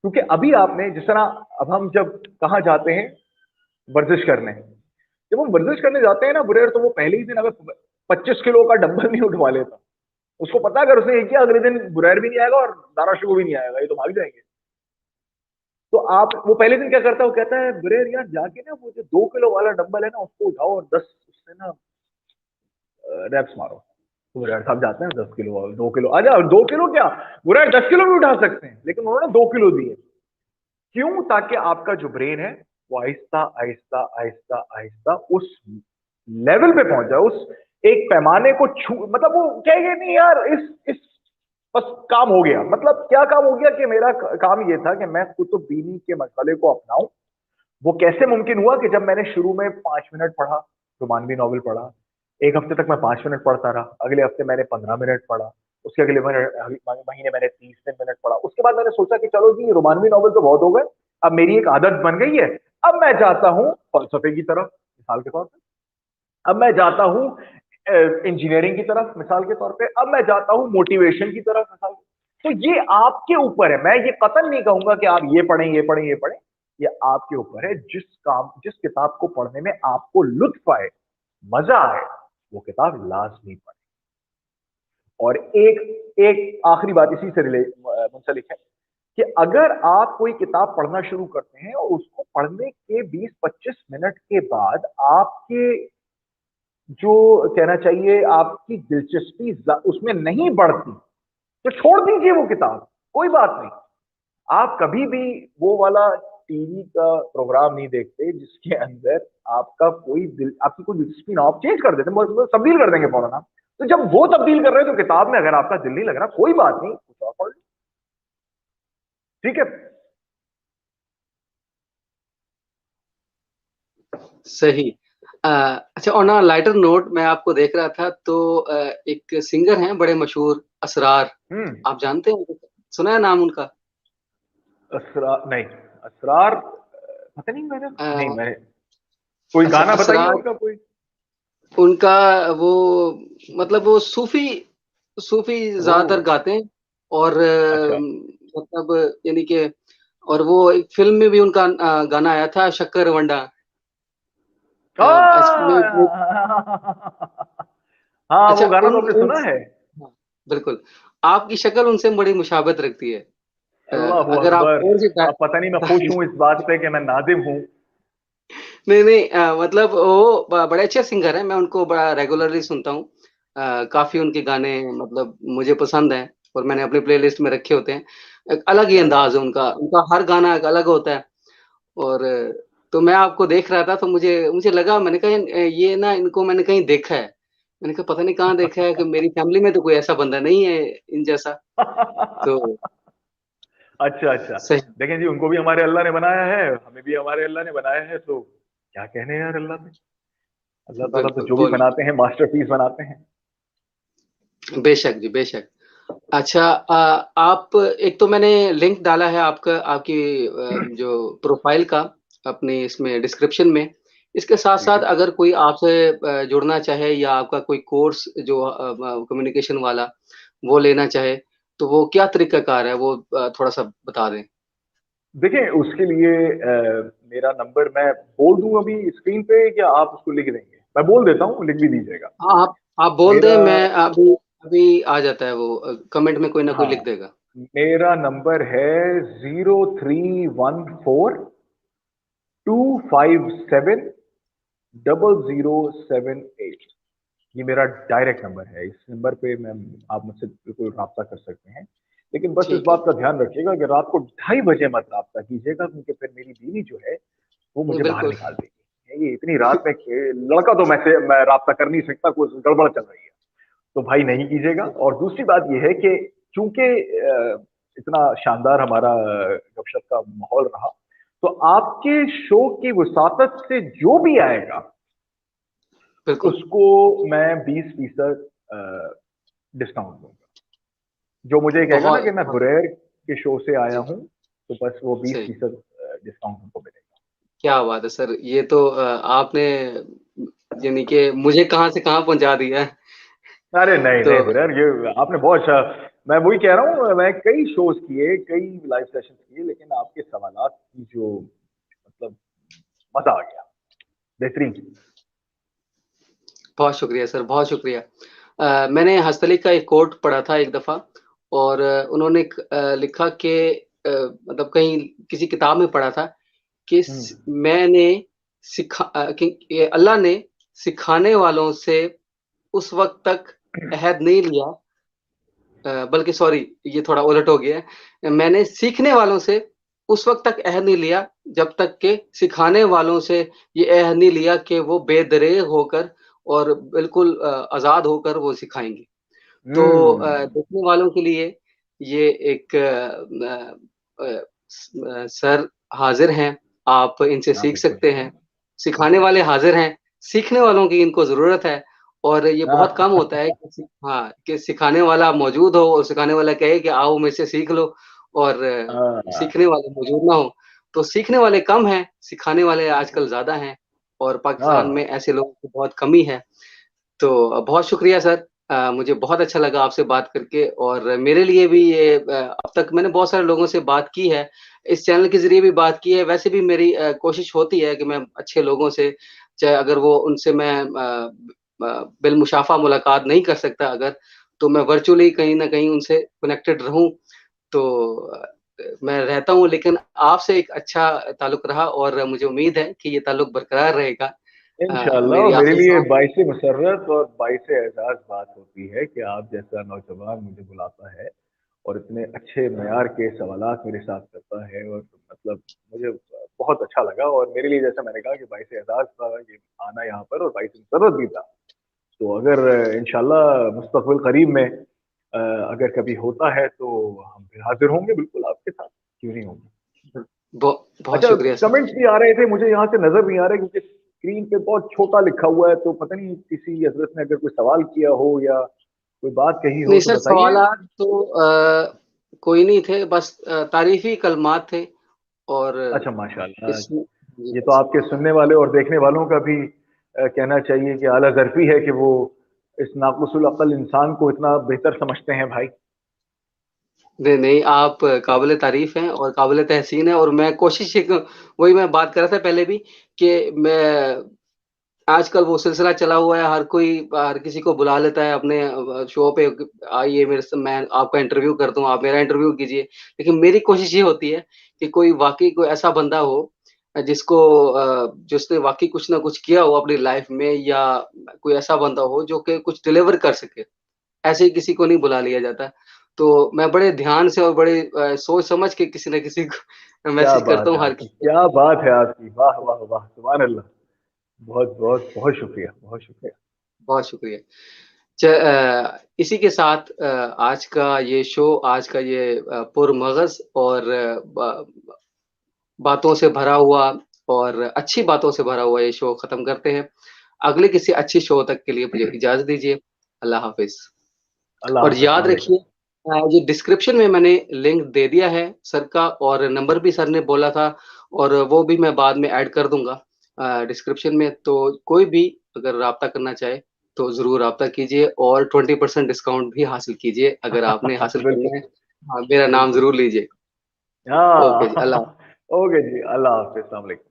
क्योंकि अभी आपने जिस तरह, अब हम जब कहाँ जाते हैं वर्जिश करने, जब हम वर्जिश करने जाते हैं ना बुरेर, तो वो पहले ही दिन अगर 25 किलो का डंबल नहीं उठवा लेता, उसको पता है अगर उसने ये किया अगले दिन बुरैर भी नहीं आएगा और दाराशुगो भी नहीं आएगा, ये तो भाग जाएंगे। तो आप, वो पहले दिन क्या करता है, वो कहता है बुरैर यार जाके ना वो जो 2 किलो वाला डंबल है ना उसको उठाओ और 10 उससे ना रैप्स मारो। तो बुरैर साहब जाते हैं 10 किलो और 2 किलो, अच्छा 2 किलो क्या, बुरैर 10 किलो भी उठा सकते हैं, लेकिन उन्होंने 2 किलो दिए। क्यों? ताकि आपका जो ब्रेन है वो आहिस्ता आहिस्ता आहिस्ता आहिस्ता उस लेवल पे पहुंच जाए, उस एक पैमाने को छू, मतलब वो कहेगा नहीं यार इस बस काम हो गया। मतलब क्या काम हो गया कि मेरा काम ये था कि मैं कुतुब बीनी के मसले को अपनाऊं। वो कैसे मुमकिन हुआ कि जब मैंने शुरू में 5 मिनट पढ़ा, रोमानवी नॉवल पढ़ा, एक हफ्ते तक मैं 5 मिनट पढ़ता रहा, अगले हफ्ते मैंने 15 मिनट पढ़ा, उसके अगले महीने मैंने 30 मिनट पढ़ा। उसके बाद मैंने सोचा कि चलो जी रोमानवी नॉवल तो बहुत हो गए, अब मेरी एक आदत बन गई है, अब मैं जाता हूँ फलसफे की तरफ, मिसाल के तौर पर। अब मैं जाता हूँ इंजीनियरिंग की तरफ, मिसाल के तौर पे। अब मैं जाता हूँ मोटिवेशन की तरफ, मिसाल। तो ये आपके ऊपर है, मैं ये कतई नहीं कहूंगा कि आप ये पढ़ें ये पढ़ें ये पढ़ें, ये आपके ऊपर है। जिस किताब को पढ़ने में आपको लुत्फ आए, मजा आए, वो किताब लाजमी पढ़े। और एक एक आखिरी बात इसी से मुंसलिक है कि अगर आप कोई किताब पढ़ना शुरू करते हैं और उसको पढ़ने के 20-25 मिनट के बाद आपके, जो कहना चाहिए, आपकी दिलचस्पी उसमें नहीं बढ़ती, तो छोड़ दीजिए वो किताब, कोई बात नहीं। आप कभी भी वो वाला टीवी का प्रोग्राम नहीं देखते जिसके अंदर आपकी कोई दिलचस्पी ना हो, आप चेंज कर देते हैं, तब्दील कर देंगे फौरन आप। तो जब वो तब्दील कर रहे हैं तो किताब में अगर आपका दिल नहीं लग रहा, कोई बात नहीं, कुछ और पढ़ लो, ठीक है। सही। अच्छा, ऑन अ लाइटर नोट मैं आपको देख रहा था तो एक सिंगर हैं बड़े मशहूर, असरार। आप जानते हैं? सुना है नाम उनका? असरार नहीं, असरार पता नहीं, नहीं मैंने कोई अच्छा, गाना बताइए असरार उनका कोई। उनका वो, मतलब वो सूफी सूफी ओ ज्यादातर गाते हैं। और अच्छा। मतलब यानी कि, और वो एक फिल्म में भी उनका गाना आया था, शक्कर वंडा। मैं हाँ अच्छा, वो गाना तो उन हमने उन सुना है। हाँ, बिल्कुल। आपकी शक्ल उनसे बड़ी मुशाबत रखती है। अल्लाह अगर आप अकबर। और अब पता नहीं मैं खुश हूं इस बात से कि मैं नादिम हूं। नहीं नहीं, मतलब वो बड़े अच्छे सिंगर हैं, मैं उनको बड़ा रेगुलरली सुनता हूँ। काफी उनके गाने मतलब मुझे पसंद हैं और मैंने अपनी प्लेलिस्ट में रखे होते हैं। एक अलग ही क्या बात। अंदाज है उनका उनका हर गाना एक अलग होता है। और तो मैं आपको देख रहा था तो मुझे मुझे लगा, मैंने कहा ये ना, इनको मैंने कहीं देखा है। मैंने कहा पता नहीं कहाँ देखा है कि मेरी फैमिली में तो कोई ऐसा बंदा नहीं है इन जैसा। तो अच्छा, अच्छा। सही। देखें जी, उनको भी हमारे अल्लाह ने बनाया है, हमें भी हमारे अल्लाह ने बनाया है, तो क्या कहने यार अल्लाह पे। अल्लाह ताला तो बिल्कुल, जो भी बोलिए। बनाते हैं मास्टरपीस बनाते हैं। बेशक जी, बेशक। अच्छा, आप, एक तो मैंने लिंक डाला है आपका, आपकी जो प्रोफ़ाइल का अपनी इसमें डिस्क्रिप्शन में। इसके जी, साथ-साथ जी। अगर कोई आपसे जुड़ना चाहे या आपका कोई कोर्स जो कम्युनिकेशन वाला वो लेना चाहे, तो वो क्या तरीक़ाकार है? वो थोड़ा-सा बता दें। देखिए, उसके लिए मेरा नंबर मैं बोल दूँ अभी स्क्रीन पे या आप उसको लिख देंगे? मैं बोल देता हूँ, लिख भी दीजिएगा। हाँ, आप बोल मेरा दें, मैं अभी अभी आ जाता है वो, कमेंट में कोई ना कोई हाँ, लिख देगा। मेरा नंबर है 0314 257 0078। ये मेरा डायरेक्ट नंबर है। इस नंबर पे मैं आप मुझसे बिल्कुल राब्ता कर सकते हैं। लेकिन बस इस ठीक है। बात का ध्यान रखिएगा कि रात को 2:30 बजे मत राब्ता कीजिएगा, क्योंकि फिर मेरी बीवी जो है, वो मुझे बाहर बिल्कुल। निकाल देगी। ये इतनी रात में लड़का तो मैं राब्ता कर नहीं सकता, कुछ गड़बड़ चल रही है। तो भाई नहीं कीजिएगा। और दूसरी बात ये है कि चूंकि इतना शानदार हमारा गपशप का माहौल रहा, तो आपके शो की वसातत से जो भी आएगा, बिल्कुल। उसको मैं 20% डिस्काउंट दूंगा। जो मुझे कहेगा ना बहुत कि मैं बहुत बुरेर के शो से आया जी, हूं, तो बस वो बीस सही। फीसद डिस्काउंट हमको मिलेगा। क्या बात है सर! ये तो आपने यानी कि मुझे कहाँ से कहाँ पहुँचा दिया है। अरे नहीं तो नहीं बुरेर, ये आपने बहुत अच्छा। मैं वही कह रहा हूँ, मैं कई शोज किए, कई लाइव सेशन किए, लेकिन आपके सवालात की जो मतलब मजा आ गया। बेहतरीन। बहुत शुक्रिया सर, बहुत शुक्रिया। मैंने हस्तलिख का एक कोट पढ़ा था एक दफ़ा, और उन्होंने लिखा कि मतलब कहीं किसी किताब में पढ़ा था कि मैंने कि ये अल्लाह ने सिखाने वालों से उस वक़्त तक अहद नहीं लिया, बल्कि सॉरी, ये थोड़ा उलट हो गया है। मैंने सीखने वालों से उस वक़्त तक अहद नहीं लिया जब तक कि सिखाने वालों से ये अहद नहीं लिया कि वो बेदरेग होकर और बिल्कुल आज़ाद होकर वो सिखाएँगे। तो हम्म। देखने वालों के लिए ये एक सर हाज़िर हैं, आप इनसे हाँ सीख बिल्कुल। सकते हैं। सिखाने वाले हाज़िर हैं, सीखने वालों की इनको ज़रूरत है, और ये बहुत कम होता है कि हाँ, कि सिखाने वाला मौजूद हो और सिखाने वाला कहे कि आओ मुझसे सीख लो, और हाँ, सीखने वाले मौजूद ना हो। तो सीखने वाले कम हैं, सिखाने वाले आजकल ज़्यादा हैं, और पाकिस्तान में हाँ। ऐसे लोगों की बहुत कमी है। तो बहुत शुक्रिया सर। मुझे बहुत अच्छा लगा आपसे बात करके, और मेरे लिए भी ये अब तक मैंने बहुत सारे लोगों से बात की है, इस चैनल के ज़रिए भी बात की है, वैसे भी मेरी कोशिश होती है कि मैं अच्छे लोगों से, चाहे अगर वो उनसे मैं बिलमुशाफ़ा मुलाकात नहीं कर सकता अगर, तो मैं वर्चुअली कहीं न कहीं उनसे कनेक्टेड रहूँ। तो मैं रहता हूँ, लेकिन आपसे एक अच्छा ताल्लुक रहा, और मुझे उम्मीद है कि ये ताल्लुक बरकरार रहेगा। इंशाल्लाह मेरी मेरे आपसे लिए ज़ा बाइसे मसर्रत और बाइसे एजाज बात होती है कि आप जैसा नौजवान मुझे बुलाता है और इतने अच्छे मयार के सवालात मेरे साथ करता है, और मतलब मुझे बहुत अच्छा लगा। और मेरे लिए, जैसा मैंने कहा, कि बाइसे एजाज था ये आना यहाँ पर, और बाइसे मसर्रत भी था। तो अगर इंशाल्लाह मुस्तकबिल करीब में अगर कभी होता है, तो हम फिर हाजिर होंगे बिल्कुल आपके साथ, क्यों नहीं होंगे। बहुत अच्छा, शुक्रिया सर। कमेंट्स भी आ रहे थे, मुझे यहाँ से नजर नहीं आ रहे क्योंकि स्क्रीन पे बहुत छोटा लिखा हुआ है, तो पता नहीं किसी हजरत ने अगर कोई सवाल किया हो या कोई बात कही हो नहीं तो सर, बताइए। सवालात तो कोई नहीं थे, बस तारीफ़ी कलमात थे, और अच्छा, माशाल्लाह। इसमें जी, ये तो बस। आपके सुनने वाले और देखने वालों का भी कहना चाहिए कि आला ज़र्फ़ी है कि वो इस नाक़ुसुल अक़ल इंसान को इतना बेहतर समझते हैं भाई। नहीं, नहीं, आप काबिल तारीफ़ हैं और काबिल तहसीन हैं, और मैं कोशिश एक वही मैं बात कर रहा था पहले भी, कि मैं आजकल वो सिलसिला चला हुआ है, हर कोई हर किसी को बुला लेता है अपने शो पे, आइए मेरे से, मैं आपका इंटरव्यू कर दूँ, आप मेरा इंटरव्यू कीजिए। लेकिन मेरी कोशिश ये होती है कि कोई वाक़ई कोई ऐसा बंदा हो जिसको जिसने वाक़ई कुछ ना कुछ किया हो अपनी लाइफ़ में, या कोई ऐसा बंदा हो जो कि कुछ डिलीवर कर सके। ऐसे ही किसी को नहीं बुला लिया जाता। तो मैं बड़े ध्यान से और बड़े सोच समझ के किसी न किसी को क्या मैसेज करता बात है हूँ हर आपकी! किसी को। क्या बात है आपकी! वाह, वाह, वाह! सुभान अल्लाह! बहुत, बहुत, बहुत शुक्रिया, बहुत शुक्रिया। बहुत शुक्रिया। इसी के साथ आज का ये शो, आज का ये पुरमगज़ और बातों से भरा हुआ और अच्छी बातों से भरा हुआ ये शो खत्म करते हैं। अगले किसी अच्छी शो तक के लिए मुझे इजाज़त दीजिए। अल्लाह हाफ़िज़। अल्लाह और हाफ़िज़, याद अस्सलाम वालेकुम। रखिए जो डिस्क्रिप्शन में मैंने लिंक दे दिया है सर का, और नंबर भी सर ने बोला था, और वो भी मैं बाद में ऐड कर दूँगा डिस्क्रिप्शन में। तो कोई भी अगर राब्ता करना चाहे तो ज़रूर राब्ता कीजिए, और 20% डिस्काउंट भी हासिल कीजिए अगर आपने हासिल बिल्कुल, करना है। हाँ, मेरा नाम बिल्कुल। ज़रूर लीजिए। ओके जी, हाँ, अल्लाह ओके जी, अल्लाह हाफ़िज़, अस्सलाम वालेकुम।